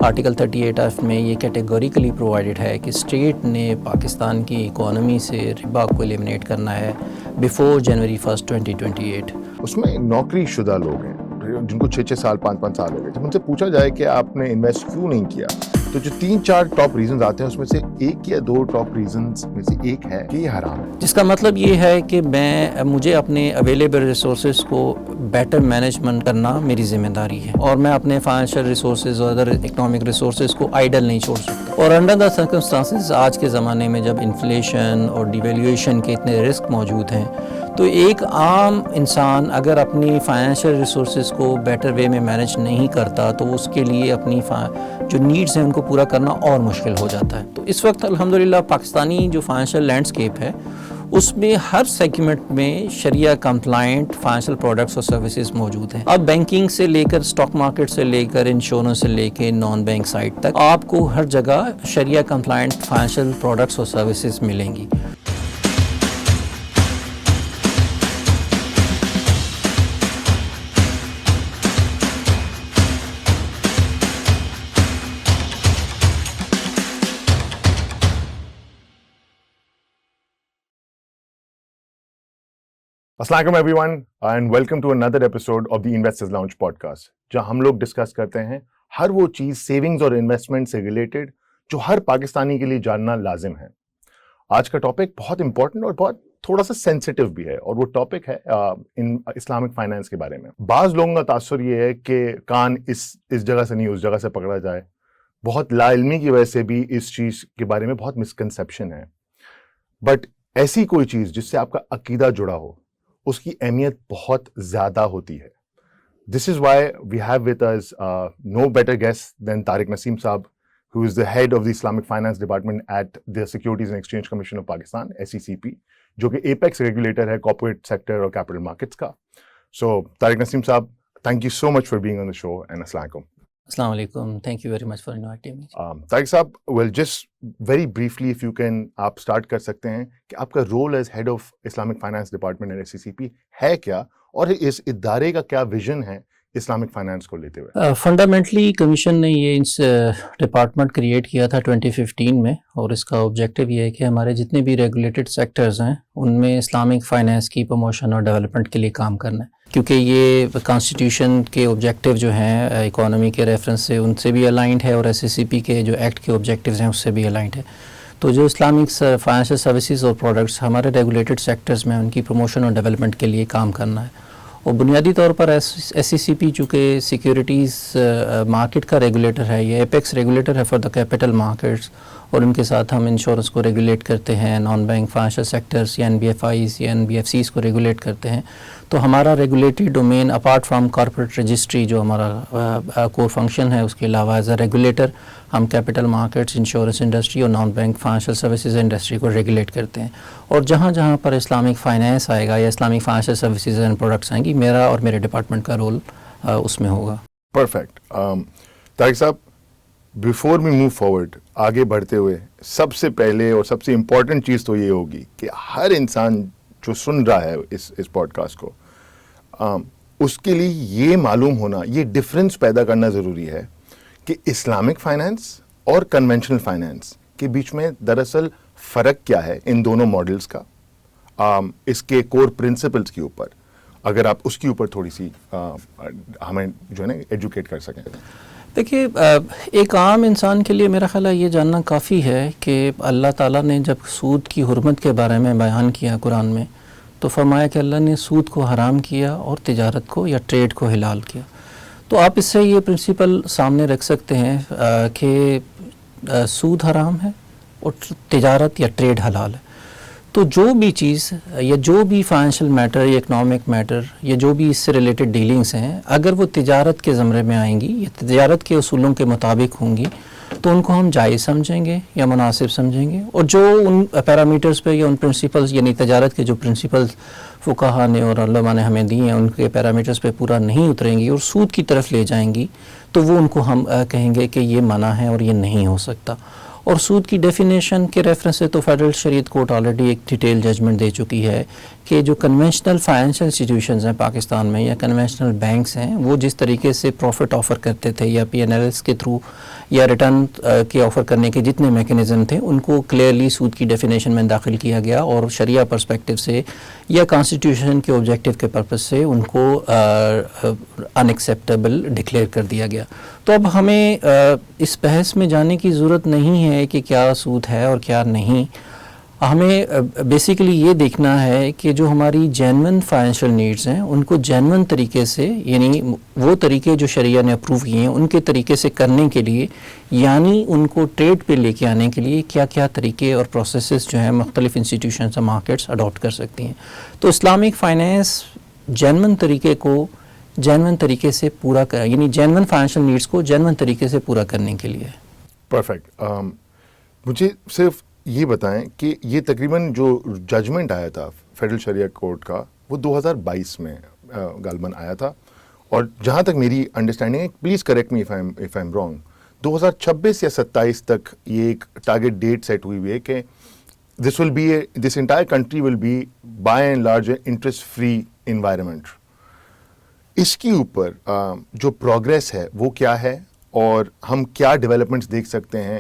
Article 38 F میں یہ categorically provided ہے کہ اسٹیٹ نے پاکستان کی اکانومی سے ربا کو ایلیمنیٹ کرنا ہے بیفور جنوری 1 2028۔ اس میں نوکری شدہ لوگ ہیں جن کو 6 سال 5 سال ہو گئے، جب ان سے پوچھا جائے کہ آپ نے انویسٹ کیوں نہیں کیا تو جو 3-4 ٹاپ ریزنز آتے ہیں اس میں سے ایک یا 2 ٹاپ ریزنز میں سے ایک ہے کہ یہ حرام ہے، جس کا مطلب یہ ہے کہ مجھے اپنے اویلیبل ریسورسز کو بیٹر مینجمنٹ کرنا میری ذمہ داری ہے، اور میں اپنے فائنینشیل ریسورسز اور ادر اکنامک ریسورسز کو آئیڈل نہیں چھوڑ سکتا۔ اور انڈر دا سرکمسٹانسز آج کے زمانے میں جب انفلیشن اور ڈیویلیویشن کے اتنے رسک موجود ہیں، تو ایک عام انسان اگر اپنی فائنینشیل ریسورسز کو بیٹر وے میں مینیج نہیں کرتا تو اس کے لیے اپنی جو نیڈز ہیں ان کو پورا کرنا اور مشکل ہو جاتا ہے۔ تو اس وقت الحمدللہ پاکستانی جو فائنینشیل لینڈسکیپ ہے اس میں ہر سیگمنٹ میں شریعہ کمپلائنٹ فائنینشیل پروڈکٹس اور سروسز موجود ہیں۔ اب بینکنگ سے لے کر اسٹاک مارکیٹ سے لے کر انشورنس سے لے کے نان بینک سائٹ تک آپ کو ہر جگہ شریعہ کمپلائنٹ فائنینشیل پروڈکٹس اور سروسز ملیں گی۔ السلام علیکم everyone and welcome to another episode of the investors lounge podcast, جہاں ہم لوگ ڈسکس کرتے ہیں ہر وہ چیز سیونگز اور انویسٹمنٹ سے ریلیٹڈ جو ہر پاکستانی کے لیے جاننا لازم ہے۔ آج کا ٹاپک بہت امپورٹنٹ اور بہت تھوڑا سا سینسٹیو بھی ہے، اور وہ ٹاپک ہے اسلامک فائنانس کے بارے میں۔ بعض لوگوں کا تاثر یہ ہے کہ کان اس جگہ سے نہیں اس جگہ سے پکڑا جائے، بہت لا علمی کی وجہ سے بھی اس چیز کے بارے میں بہت مسکنسیپشن ہے، بٹ ایسی کوئی چیز جس سے آپ کا عقیدہ جڑا ہو اس کی اہمیت بہت زیادہ ہوتی ہے۔ This is why we have with us no better guest than Tariq Naseem Sahib, who is the head of the Islamic Finance Department at the Securities and Exchange Commission of Pakistan (SECP), جو کہ ایپیکس ریگولیٹر ہے corporate sector اور capital markets کا۔ So Tariq Naseem Sahib, thank you so much for being on the show and السلام علیکم۔ السلام علیکم، thank you very much for inviting me. Tariq Sahib, well just very briefly if you can آپ start کر سکتے ہیں کہ آپ کا role as head of Islamic finance department and SECP ہے کیا، اور اس ادارے کا کیا ویژن ہے اسلامک فائنانس کو لیتے ہوئے؟ فنڈامنٹلی کمیشن نے یہ اس ڈپارٹمنٹ کریٹ کیا تھا 2015 میں، اور اس کا آبجیکٹیو یہ ہے کہ ہمارے جتنے بھی ریگولیٹڈ سیکٹرز ہیں ان میں اسلامک فائنانس کی پروموشن اور ڈیولپمنٹ کے لیے کام کرنا ہے، کیونکہ یہ کانسٹیٹیوشن کے آبجیکٹیو جو ہیں اکانومی کے ریفرنس سے ان سے بھی الائنڈ ہے، اور SECP کے جو ایکٹ کے آبجیکٹیوز ہیں اس سے بھی الائنڈ ہے۔ تو جو اسلامک فائنینشیل سروسز اور پروڈکٹس ہمارے ریگولیٹڈ سیکٹرز میں ان کی پروموشن اور ڈیولپمنٹ کے لیے کام کرنا ہے، اور بنیادی طور پر SECP چونکہ سیکیورٹیز مارکیٹ کا ریگولیٹر ہے، یہ ایپیکس ریگولیٹر ہے فار دا کیپٹل مارکیٹس، اور ان کے ساتھ ہم انشورنس کو ریگولیٹ کرتے ہیں، نان بینک فائنینشیل سیکٹرز یا NBFIs یا NBFCs کو ریگولیٹ کرتے ہیں۔ تو ہمارا regulatory domain apart from corporate registry جو ہمارا کور فنکشن ہے، اس کے علاوہ ایز اے ریگولیٹر ہم کیپٹل مارکیٹس، انشورنس انڈسٹری اور naan bank financial services industry کو ریگولیٹ کرتے ہیں، اور جہاں جہاں پر اسلامک فائنانس آئے گا یا Islamic financial services and products آئیں گی، میرا اور میرے ڈپارٹمنٹ کا رول اس میں ہوگا۔ پرفیکٹ۔ طارق صاحب، بیفور وی موو فارورڈ، آگے بڑھتے ہوئے، سب سے پہلے اور سب سے امپورٹنٹ چیز تو یہ ہوگی کہ ہر انسان جو سن رہا ہے اس پوڈ کاسٹ کو، اس کے لیے یہ معلوم ہونا، یہ ڈفرینس پیدا کرنا ضروری ہے کہ اسلامک فائنانس اور کنونشنل فائنانس کے بیچ میں دراصل فرق کیا ہے ان دونوں ماڈلز کا، اس کے کور پرنسپلز کے اوپر، اگر آپ اس کے اوپر تھوڑی سی ہمیں جو ہے نا ایجوکیٹ کر سکیں۔ دیکھیے، ایک عام انسان کے لیے میرا خیال ہے یہ جاننا کافی ہے کہ اللہ تعالیٰ نے جب سود کی حرمت کے بارے میں بیان کیا قرآن میں، تو فرمایا کہ اللہ نے سود کو حرام کیا اور تجارت کو یا ٹریڈ کو حلال کیا۔ تو آپ اس سے یہ پرنسپل سامنے رکھ سکتے ہیں کہ سود حرام ہے اور تجارت یا ٹریڈ حلال ہے۔ تو جو بھی چیز یا جو بھی فائنینشیل میٹر یا اکنامک میٹر یا جو بھی اس سے ریلیٹڈ ڈیلنگس ہیں، اگر وہ تجارت کے زمرے میں آئیں گی یا تجارت کے اصولوں کے مطابق ہوں گی تو ان کو ہم جائز سمجھیں گے یا مناسب سمجھیں گے، اور جو ان پیرامیٹرز پہ یا ان پرنسپلز یعنی تجارت کے جو پرنسپلز فقہا نے اور علماء نے ہمیں دی ہیں ان کے پیرامیٹرز پہ پورا نہیں اتریں گی اور سود کی طرف لے جائیں گی، تو وہ ان کو ہم کہیں گے کہ یہ منع ہے اور یہ نہیں ہو سکتا۔ اور سود کی ڈیفینیشن کے ریفرنس سے تو فیڈرل شریعت کورٹ آلریڈی ایک ڈیٹیل ججمنٹ دے چکی ہے کہ جو کنونشنل فائنینشیل انسٹیٹیوشنز ہیں پاکستان میں یا کنونشنل بینکس ہیں، وہ جس طریقے سے پروفٹ آفر کرتے تھے یا PNLs کے تھرو یا ریٹرن کے آفر کرنے کے جتنے میکینزم تھے ان کو کلیئرلی سود کی ڈیفینیشن میں داخل کیا گیا اور شریعہ پرسپیکٹو سے یا کانسٹیٹیوشن کے آبجیکٹو کے پرپز سے ان کو ان ایکسیپٹیبل ڈکلیئر کر دیا گیا. تو اب ہمیں اس بحث میں جانے کی ضرورت نہیں ہے کہ کیا سود ہے اور کیا نہیں. ہمیں بیسیکلی یہ دیکھنا ہے کہ جو ہماری جینون فائنینشیل نیڈز ہیں ان کو جینون طریقے سے, یعنی وہ طریقے جو شریعہ نے اپروو کیے ہیں ان کے طریقے سے کرنے کے لیے, یعنی ان کو ٹریڈ پہ لے کے آنے کے لیے کیا کیا طریقے اور پروسیسز جو ہیں مختلف انسٹیٹیوشنز اور مارکیٹس اڈاپٹ کر سکتی ہیں. تو اسلامک فائنینس جینون طریقے کو جینون طریقے سے پورا کر, یعنی جینون فائنینشیل نیڈز کو جینون طریقے سے پورا کرنے کے لیے. پرفیکٹ. مجھے صرف یہ بتائیں کہ یہ تقریباً جو ججمنٹ آیا تھا فیڈرل شریعہ کورٹ کا وہ 2022 میں غالباً آیا تھا, اور جہاں تک میری انڈرسٹینڈنگ ہے, please correct me if I am wrong, 2026 یا 27 تک یہ ایک ٹارگیٹ ڈیٹ سیٹ ہوئی ہے کہ this entire country will be by and large interest free environment. اس کے اوپر جو پروگریس ہے وہ کیا ہے اور ہم کیا ڈیولپمنٹس دیکھ سکتے ہیں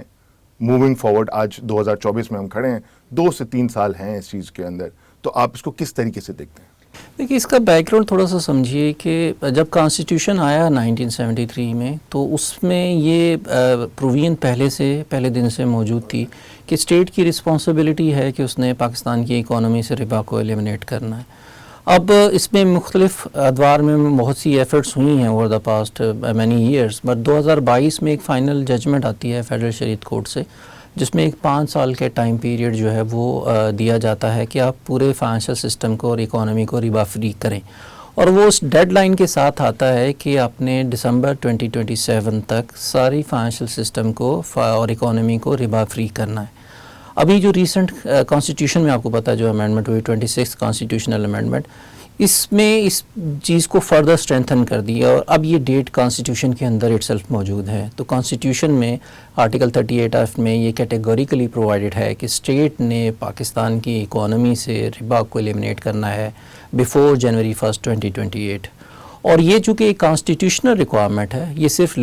موونگ فارورڈ؟ آج 2024 میں ہم کھڑے ہیں, 2 سے 3 سال ہیں اس چیز کے اندر, تو آپ اس کو کس طریقے سے دیکھتے ہیں؟ دیکھیے اس کا بیک گراؤنڈ تھوڑا سا سمجھیے کہ جب کانسٹیٹیوشن آیا 1973 میں تو اس میں یہ پروویژن پہلے دن سے موجود تھی کہ اسٹیٹ کی رسپانسبلٹی ہے کہ اس نے پاکستان کی اکانومی سے ربا کو ایلیمنیٹ کرنا ہے. اب اس میں مختلف ادوار میں بہت سی ایفرٹس ہوئی ہیں over the past many years, but 2022 میں ایک فائنل ججمنٹ آتی ہے فیڈرل شریعت کورٹ سے جس میں ایک 5 سال کے ٹائم پیریڈ جو ہے وہ دیا جاتا ہے کہ آپ پورے فائنینشیل سسٹم کو اور اکانومی کو ربا فری کریں, اور وہ اس ڈیڈ لائن کے ساتھ آتا ہے کہ آپ نے دسمبر 2027 تک ساری فائنینشیل سسٹم کو اور اکانومی کو ربا فری کرنا ہے. ابھی جو ریسنٹ کانسٹیٹیوشن میں آپ کو پتا جو امینڈمنٹ ہوئی 26 کانسٹیٹیوشنل امینڈمنٹ, اس میں اس چیز کو فردر اسٹرینتھن کر دیا اور اب یہ ڈیٹ کانسٹیٹیوشن کے اندر اٹ سیلف موجود ہے. تو کانسٹیٹیوشن میں آرٹیکل 38 ایف میں یہ کیٹیگوریکلی پرووائڈڈ ہے کہ اسٹیٹ نے پاکستان کی اکانومی سے ربا کو ایلیمنیٹ کرنا ہے بیفور جنوری 1 2028. اور یہ چونکہ ایک کانسٹیٹیوشنل ریکوائرمنٹ ہے, یہ صرف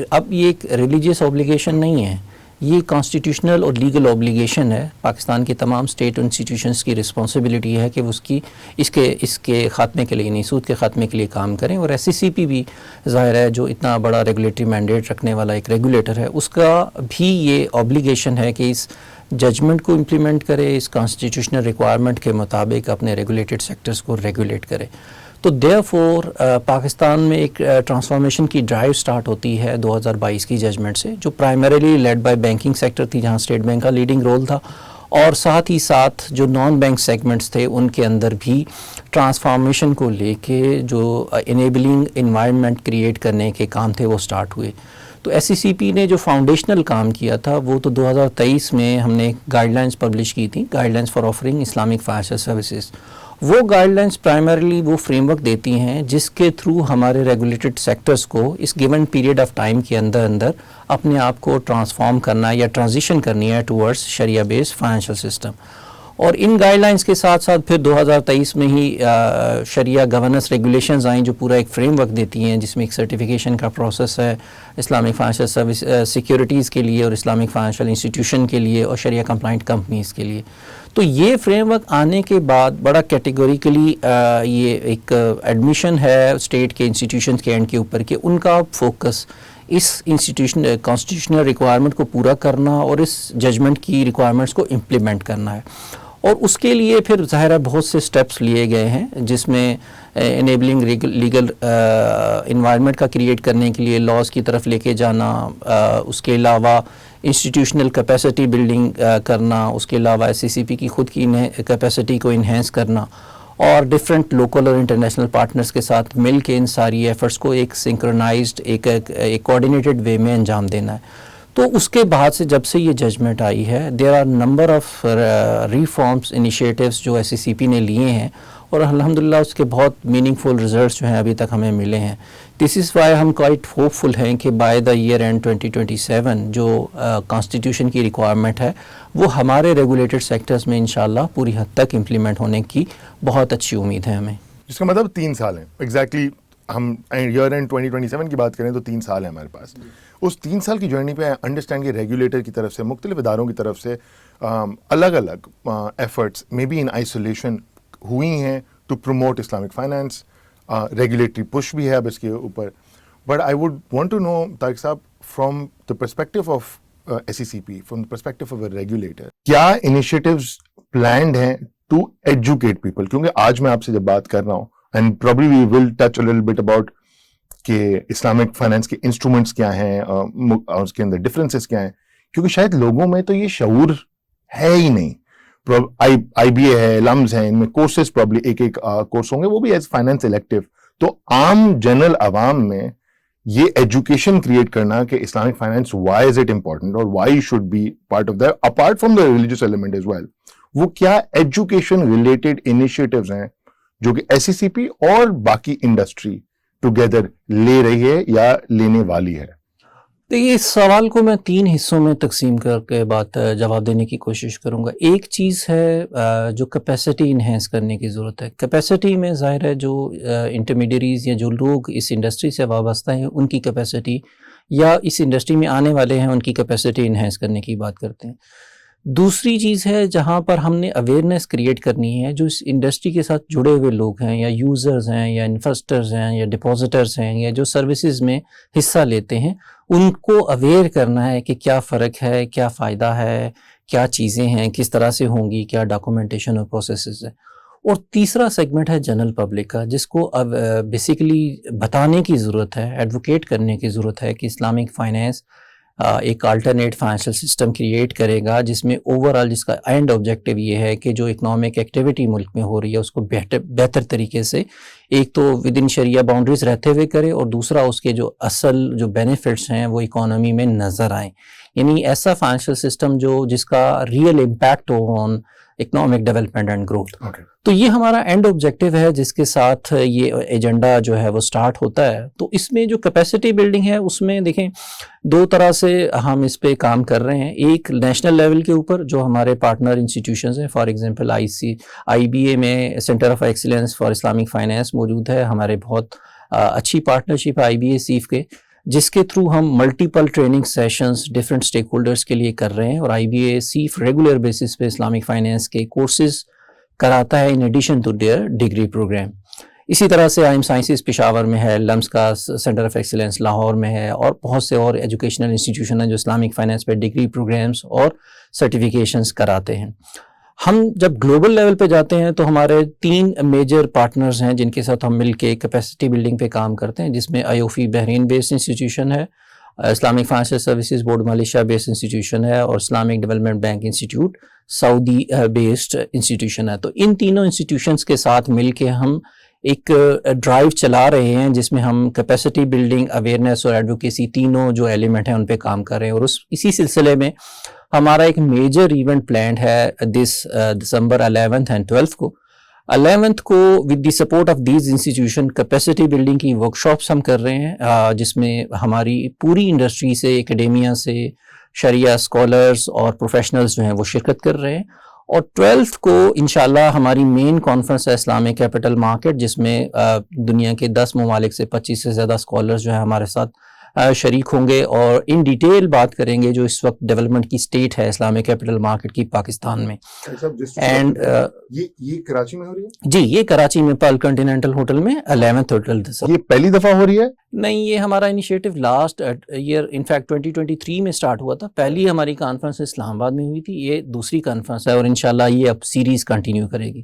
اب یہ ایک ریلیجیس اوبلیگیشن نہیں ہے, یہ کانسٹیٹیوشنل اور لیگل اوبلیگیشن ہے. پاکستان کے تمام اسٹیٹ انسٹیٹیوشنز کی رسپانسبلٹی ہے کہ وہ اس کے خاتمے کے لیے, یعنی سود کے خاتمے کے لیے کام کریں. اور SCCP بھی ظاہر ہے جو اتنا بڑا ریگولیٹری مینڈیٹ رکھنے والا ایک ریگولیٹر ہے, اس کا بھی یہ اوبلیگیشن ہے کہ اس ججمنٹ کو امپلیمنٹ کرے, اس کانسٹیٹیوشنل ریکوائرمنٹ کے مطابق اپنے ریگولیٹڈ سیکٹرز کو ریگولیٹ کرے. تو دیئرفور پاکستان میں ایک ٹرانسفارمیشن کی ڈرائیو سٹارٹ ہوتی ہے 2022 کی ججمنٹ سے, جو primarily led by banking sector تھی جہاں اسٹیٹ بینک کا لیڈنگ رول تھا, اور ساتھ ہی ساتھ جو نان بینک سیگمنٹس تھے ان کے اندر بھی ٹرانسفارمیشن کو لے کے جو انیبلنگ انوائرمنٹ کریٹ کرنے کے کام تھے وہ سٹارٹ ہوئے. تو SCCP نے جو فاؤنڈیشنل کام کیا تھا وہ تو 2023 میں ہم نے گائیڈ لائنس پبلش کی تھی, guide lines for offering Islamic financial services. وہ گائیڈ لائنس پرائمرلی وہ فریم ورک دیتی ہیں جس کے تھرو ہمارے ریگولیٹڈ سیکٹرز کو اس گیون پیریڈ آف ٹائم کے اندر اپنے آپ کو ٹرانسفارم کرنا ہے یا ٹرانزیشن کرنی ہے ٹورڈز شریعہ بیسڈ فائنینشیل سسٹم. اور ان گائیڈ لائنس کے ساتھ ساتھ پھر 2023 میں ہی شریعہ گورننس ریگولیشنز آئیں جو پورا ایک فریم ورک دیتی ہیں جس میں ایک سرٹیفیکیشن کا پروسیس ہے اسلامک فائنینشیل سروس سیکیورٹیز کے لیے اور اسلامک فائنینشیل انسٹیٹیوشن کے لیے اور شریعہ کمپلائنٹ کمپنیز کے لیے. تو یہ فریم ورک آنے کے بعد بڑا کیٹیگوریکلی یہ ایک ایڈمیشن ہے اسٹیٹ کے انسٹیٹیوشنز کے اینڈ کے اوپر کہ ان کا فوکس اس کانسٹیٹیوشنل ریکوائرمنٹ کو پورا کرنا اور اس ججمنٹ کی ریکوائرمنٹس کو امپلیمنٹ کرنا ہے. اور اس کے لیے پھر ظاہر ہے بہت سے سٹیپس لیے گئے ہیں جس میں انیبلنگ لیگل انوائرمنٹ کا کریٹ کرنے کے لیے لاز کی طرف لے کے جانا, اس کے علاوہ انسٹیٹیوشنل کیپیسٹی بلڈنگ کرنا, اس کے علاوہ SCCP کی خود کی کیپیسٹی کو انہینس کرنا, اور ڈفرینٹ لوکل اور انٹرنیشنل پارٹنرز کے ساتھ مل کے ان ساری ایفرٹس کو ایک سنکرونائزڈ ایک کوآرڈینیٹڈ وے میں انجام دینا ہے. تو اس کے بعد سے جب سے یہ ججمنٹ آئی ہے there are number of reforms initiatives جو SCCP نے لیے ہیں, اور الحمدللہ اس کے بہت میننگ فل ریزلٹس جو ہیں ابھی تک ہمیں ملے ہیں. دس از وائی ہم کوائٹ ہوپ فل ہیں کہ بائی دا ایئر اینڈ 2027 جو کانسٹیٹیوشن کی ریکوائرمنٹ ہے وہ ہمارے ریگولیٹڈ سیکٹرز میں انشاءاللہ پوری حد تک امپلیمنٹ ہونے کی بہت اچھی امید ہے ہمیں. جس کا مطلب 3 سال ہیں ایگزیکٹلی ہم ایئر اینڈ 2027 کی بات کریں تو 3 سال ہے ہمارے پاس. اس 3 سال کی جرنی پہ انڈرسٹینڈ کہ ریگولیٹر کی طرف سے مختلف اداروں کی طرف سے الگ الگ efforts may be in isolation ہوئی ہیں to promote Islamic finance. Regulatory push بھی ہے اب اس کے اوپر. But I would want to know Tariq Sahib from the perspective of SECP, from the perspective of a regulator, کیا initiatives planned ہیں to educate people؟ کیونکہ آج میں آپ سے جب بات کر رہا ہوں and probably we will touch a little bit about کہ اسلامک فائنینس کے انسٹرومنٹس کیا ہیں اور اس کے اندر ڈفرینسز کیا ہیں، کیونکہ شاید لوگوں میں تو یہ شعور ہے ہی نہیں. IBA ہے، لمز ہیں، ان میں کورسز پرابلی ایک کورس ہوں گے وہ بھی ایز فائنینس الیکٹیو. تو عام جنرل عوام میں یہ ایجوکیشن کریٹ کرنا کہ Islamic finance why is it important اور why should be part of that apart from the religious element as well, وہ کیا ایجوکیشن ریلیٹڈ انیشیٹوز ہیں جو کہ SECP اور باقی انڈسٹری ٹوگیدر لے رہی ہے یا لینے والی ہے؟ دیکھیے اس سوال کو میں 3 حصوں میں تقسیم کر کے بات جواب دینے کی کوشش کروں گا. ایک چیز ہے جو کیپیسٹی انہینس کرنے کی ضرورت ہے. کیپیسٹی میں ظاہر ہے جو انٹرمیڈیریز یا جو لوگ اس انڈسٹری سے وابستہ ہیں ان کی کیپیسٹی یا اس انڈسٹری میں آنے والے ہیں ان کی کیپیسٹی انہینس کرنے کی بات کرتے ہیں. دوسری چیز ہے جہاں پر ہم نے اویئرنیس کریٹ کرنی ہے، جو اس انڈسٹری کے ساتھ جڑے ہوئے لوگ ہیں یا یوزرز ہیں یا انویسٹرز ہیں یا ڈپازیٹرز ہیں یا جو سروسز میں حصہ لیتے ہیں، ان کو اویئر کرنا ہے کہ کیا فرق ہے، کیا فائدہ ہے، کیا چیزیں ہیں، کس طرح سے ہوں گی، کیا ڈاکومنٹیشن اور پروسیسز ہے. اور تیسرا سیگمنٹ ہے جنرل پبلک کا، جس کو اب بیسیکلی بتانے کی ضرورت ہے، ایڈوکیٹ کرنے کی ضرورت ہے کہ اسلامک فائنینس ایک آلٹرنیٹ فائنینشیل سسٹم کریٹ کرے گا جس میں اوورآل جس کا اینڈ آبجیکٹیو یہ ہے کہ جو اکنامک ایکٹیویٹی ملک میں ہو رہی ہے اس کو بہتر طریقے سے ایک تو ود ان شریعہ باؤنڈریز رہتے ہوئے کرے، اور دوسرا اس کے جو اصل جو بینیفٹس ہیں وہ اکانومی میں نظر آئیں. یعنی ایسا فائنینشیل سسٹم جس کا real impact who on economic development and growth. تو یہ ہمارا اینڈ آبجیکٹیو ہے جس کے ساتھ یہ ایجنڈا جو ہے وہ سٹارٹ ہوتا ہے. تو اس میں جو کیپیسٹی بلڈنگ ہے اس میں دیکھیں 2 طرح سے ہم اس پہ کام کر رہے ہیں. ایک نیشنل لیول کے اوپر جو ہمارے پارٹنر انسٹیٹیوشنز ہیں، فار ایگزامپل IBA میں centre of excellence for Islamic finance موجود ہے. ہمارے بہت اچھی پارٹنرشپ ہے IBA SEEF کے، جس کے تھرو ہم multiple training sessions different stakeholders کے لیے کر رہے ہیں. اور IBA SEEF ریگولر بیسس پہ اسلامک فائنینس کے کورسز کراتا ہے in addition to their degree program. اسی طرح سے IIM سائنسز پشاور میں ہے، لمز کا سینٹر آف ایکسیلنس لاہور میں ہے، اور بہت سے اور ایجوکیشنل انسٹیٹیوشن ہیں جو اسلامک فائنینس پہ ڈگری پروگرامز اور سرٹیفیکیشنز کراتے ہیں. ہم جب گلوبل لیول پہ جاتے ہیں تو ہمارے 3 میجر پارٹنرز ہیں جن کے ساتھ ہم مل کے کیپیسٹی بلڈنگ پہ کام کرتے ہیں، جس میں IOFI بحرین بیسڈ انسٹیٹیوشن ہے، Islamic financial services board Malaysia based institution ہے، اور Islamic development bank institute Saudi based institution ہے. تو ان تینوں انسٹیٹیوشنز کے ساتھ مل کے ہم ایک ڈرائیو چلا رہے ہیں جس میں ہم کیپیسٹی بلڈنگ، اویئرنیس اور ایڈوکیسی تینوں جو ایلیمنٹ ہیں ان پہ کام کر رہے ہیں. اور اسی سلسلے میں ہمارا ایک میجر ایونٹ پلانڈ ہے دسمبر 11 اینڈ 12 کو. 11 کو with the support of these institution capacity building کی ورکشاپس ہم کر رہے ہیں، جس میں ہماری پوری انڈسٹری سے، اکیڈیمیا سے، شریعہ اسکالرز اور پروفیشنلز جو ہیں وہ شرکت کر رہے ہیں. اور 12 کو انشاءاللہ ہماری مین کانفرنس ہے اسلامک کیپٹل مارکیٹ، جس میں دنیا کے 10 ممالک سے 25 سے زیادہ اسکالرز جو ہیں ہمارے ساتھ شریک ہوں گے، اور ان ڈیٹیل بات کریں گے جو اس وقت ڈیولپمنٹ کی سٹیٹ ہے اسلامک کیپٹل مارکیٹ کی پاکستان میں. اینڈ یہ کراچی میں ہو رہی ہے؟ جی، یہ کراچی میں پال کنٹیننٹل ہوٹل میں 11 ہوٹل. یہ پہلی دفعہ ہو رہی ہے؟ نہیں، یہ ہمارا انیشیٹو لاسٹ ایئر انفیکٹ 2023 میں سٹارٹ ہوا تھا. پہلی ہماری کانفرنس اسلام آباد میں ہوئی تھی، یہ دوسری کانفرنس ہے اور انشاءاللہ یہ اب سیریز کنٹینیو کرے گی.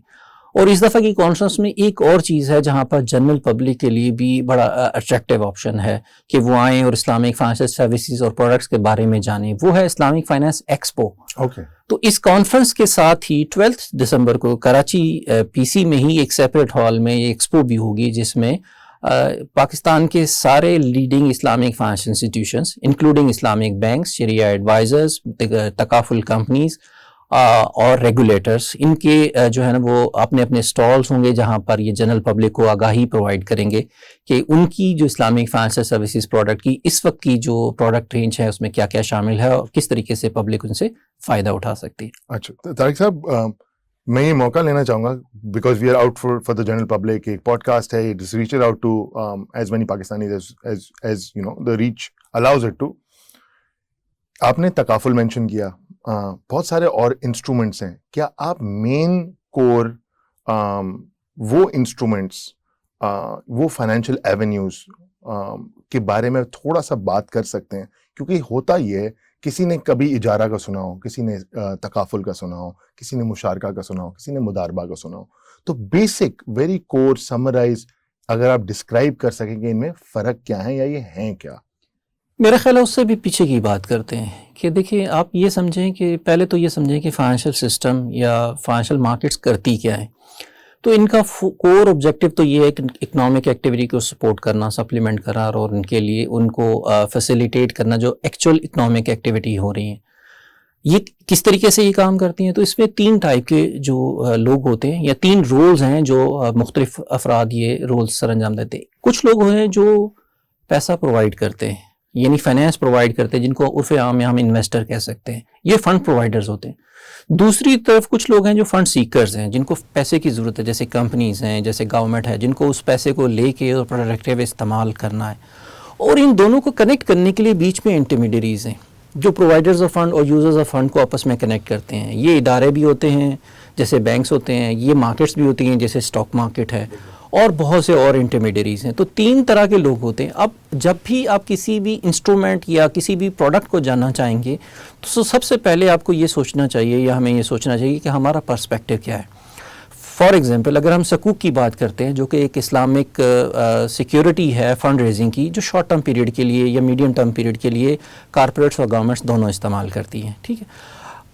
اور اس دفعہ کی کانفرنس میں ایک اور چیز ہے جہاں پر جنرل پبلک کے لیے بھی بڑا اٹریکٹیو آپشن ہے کہ وہ آئیں اور اسلامک فائنینشیل سروسز اور پروڈکٹس کے بارے میں جانیں. وہ ہے اسلامک فائنینس ایکسپو. تو اس کانفرنس کے ساتھ ہی 12 دسمبر کو کراچی PC میں ہی ایک سیپریٹ ہال میں یہ ایکسپو بھی ہوگی، جس میں پاکستان کے سارے leading Islamic financial institutions including Islamic banks, شریعہ ایڈوائزرز، تکافل کمپنیز اور ریگولیٹرز، ان کے جو ہے نا وہ اپنے اپنے سٹالز ہوں گے جہاں پر یہ جنرل پبلک کو آگاہی پرووائڈ کریں گے کہ ان کی جو اسلامک فائنینشیل سروسز پروڈکٹ کی اس وقت کی جو پروڈکٹ رینج ہے اس میں کیا کیا شامل ہے اور کس طریقے سے پبلک ان سے فائدہ اٹھا سکتی ہے. اچھا طارق صاحب، میں یہ موقع لینا چاہوں گا because we are out for the general public. ایک پوڈ کاسٹ ہے, it is reached out to as many Pakistanis as you know the reach allows it to. آپ نے تکافل مینشن کیا, بہت سارے اور انسٹرومنٹس ہیں. کیا آپ مین کور وہ انسٹرومنٹس, وہ فائنینشیل ایونیوز کے بارے میں تھوڑا سا بات کر سکتے ہیں؟ کیونکہ ہوتا یہ ہے, کسی نے کبھی اجارہ کا سنا ہو, کسی نے تکافل کا سنا ہو, کسی نے مشارکہ کا سنا ہو, کسی نے مداربہ کا سنا ہو. تو بیسک ویری کور سمرائز اگر آپ ڈسکرائب کر سکیں کہ ان میں فرق کیا ہے یا یہ ہیں کیا. میرا خیال ہے اس سے بھی پیچھے کی بات کرتے ہیں کہ دیکھیں آپ یہ سمجھیں کہ پہلے تو یہ سمجھیں کہ فائنینشیل سسٹم یا فائنینشیل مارکیٹس کرتی کیا ہے. تو ان کا کور آبجیکٹو تو یہ ہے کہ اکنامک ایکٹیویٹی کو سپورٹ کرنا, سپلیمنٹ کرنا, اور ان کے لیے ان کو فیسیلیٹیٹ کرنا جو ایکچوئل اکنامک ایکٹیویٹی ہو رہی ہیں. یہ کس طریقے سے یہ کام کرتی ہیں؟ تو اس میں 3 ٹائپ کے جو لوگ ہوتے ہیں یا 3 رولز ہیں جو مختلف افراد یہ رولز سر انجام دیتے ہیں. کچھ لوگ ہیں جو پیسہ پرووائڈ کرتے ہیں, یعنی فائنینس پرووائڈ کرتے ہیں, جن کو عرف عام میں ہم انویسٹر کہہ سکتے ہیں. یہ فنڈ پرووائڈرز ہوتے ہیں. دوسری طرف کچھ لوگ ہیں جو فنڈ سیکرز ہیں, جن کو پیسے کی ضرورت ہے, جیسے کمپنیز ہیں, جیسے گورنمنٹ ہے, جن کو اس پیسے کو لے کے اور پروڈکٹیو استعمال کرنا ہے. اور ان دونوں کو کنیکٹ کرنے کے لیے بیچ میں انٹرمیڈیریز ہیں جو پرووائڈرز آف فنڈ اور یوزرز آف فنڈ کو آپس میں کنیکٹ کرتے ہیں. یہ ادارے بھی ہوتے ہیں جیسے بینکس ہوتے ہیں, یہ مارکیٹس بھی ہوتی ہیں جیسے اسٹاک مارکیٹ ہے, اور بہت سے اور انٹرمیڈیریز ہیں. تو 3 طرح کے لوگ ہوتے ہیں. اب جب بھی آپ کسی بھی انسٹرومنٹ یا کسی بھی پروڈکٹ کو جاننا چاہیں گے تو سب سے پہلے آپ کو یہ سوچنا چاہیے یا ہمیں یہ سوچنا چاہیے کہ ہمارا پرسپیکٹو کیا ہے. فار ایگزامپل اگر ہم سکوک کی بات کرتے ہیں جو کہ ایک اسلامک سیکیورٹی ہے فنڈ ریزنگ کی, جو شارٹ ٹرم پیریڈ کے لیے یا میڈیم ٹرم پیریڈ کے لیے کارپوریٹس اور گورنمنٹس دونوں استعمال کرتی ہیں. ٹھیک ہے,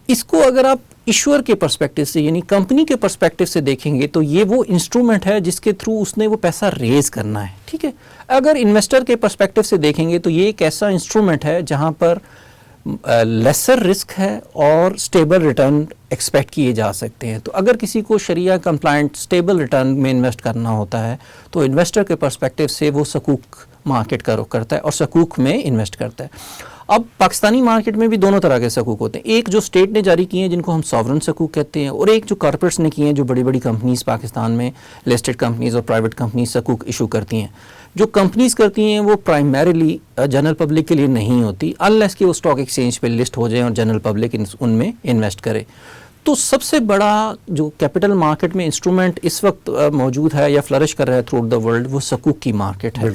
اس کو اگر آپ ایشور کے پرسپیکٹو سے یعنی کمپنی کے پرسپیکٹو سے دیکھیں گے تو یہ وہ انسٹرومنٹ ہے جس کے تھرو اس نے وہ پیسہ ریز کرنا ہے. ٹھیک ہے, اگر انویسٹر کے پرسپیکٹو سے دیکھیں گے تو یہ ایک ایسا انسٹرومنٹ ہے جہاں پر لیسر رسک ہے اور اسٹیبل ریٹرن ایکسپیکٹ کیے جا سکتے ہیں. تو اگر کسی کو شریعہ کمپلائنٹ اسٹیبل ریٹرن میں انویسٹ کرنا ہوتا ہے تو انویسٹر کے پرسپیکٹو سے وہ سکوک مارکیٹ کا رخ کرتا ہے اور سکوک میں انویسٹ کرتا ہے. اب پاکستانی مارکیٹ میں بھی دونوں طرح کے سکوک ہوتے ہیں. ایک جو اسٹیٹ نے جاری کیے ہیں جن کو ہم ساورن سکوک کہتے ہیں, اور ایک جو کارپوریٹس نے کیے ہیں جو بڑی بڑی کمپنیز پاکستان میں لسٹڈ کمپنیز اور پرائیویٹ کمپنیز سکوک ایشو کرتی ہیں. جو کمپنیز کرتی ہیں وہ پرائمریلی جنرل پبلک کے لیے نہیں ہوتی انلیس کہ وہ اسٹاک ایکسچینج پہ لسٹ ہو جائیں اور جنرل پبلک ان میں انویسٹ کرے. تو سب سے بڑا جو کیپٹل مارکیٹ میں انسٹرومنٹ اس وقت موجود ہے یا فلرش کر رہا ہے تھرو آؤٹ دا ورلڈ وہ سکوک کی مارکیٹ ہے.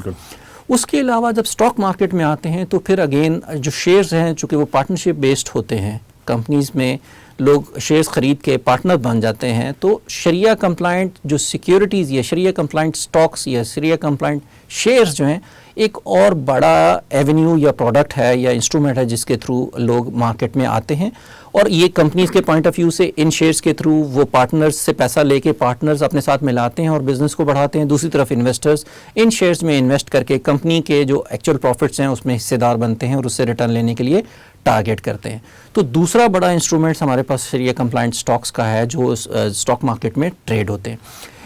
اس کے علاوہ جب اسٹاک مارکیٹ میں آتے ہیں تو پھر اگین جو شیئرز ہیں چونکہ وہ پارٹنرشپ بیسڈ ہوتے ہیں, کمپنیز میں لوگ شیئرز خرید کے پارٹنر بن جاتے ہیں. تو شریعہ کمپلائنٹ جو سیکیورٹیز یا شریعہ کمپلائنٹ سٹاکس یا شریعہ کمپلائنٹ شیئرز جو ہیں ایک اور بڑا ایونیو یا پروڈکٹ ہے یا انسٹرومنٹ ہے جس کے تھرو لوگ مارکیٹ میں آتے ہیں. اور یہ کمپنیز کے پوائنٹ آف ویو سے ان شیئرز کے تھرو وہ پارٹنرز سے پیسہ لے کے پارٹنرز اپنے ساتھ ملاتے ہیں اور بزنس کو بڑھاتے ہیں. دوسری طرف انویسٹرز ان شیئرز میں انویسٹ کر کے کمپنی کے جو ایکچوئل پروفٹس ہیں اس میں حصے دار بنتے ہیں اور اس سے ریٹرن لینے کے لیے ٹارگیٹ کرتے ہیں. تو دوسرا بڑا انسٹرومنٹس ہمارے پاس شریعہ کمپلائنٹ سٹاکس کا ہے جو اسٹاک مارکیٹ میں ٹریڈ ہوتے ہیں.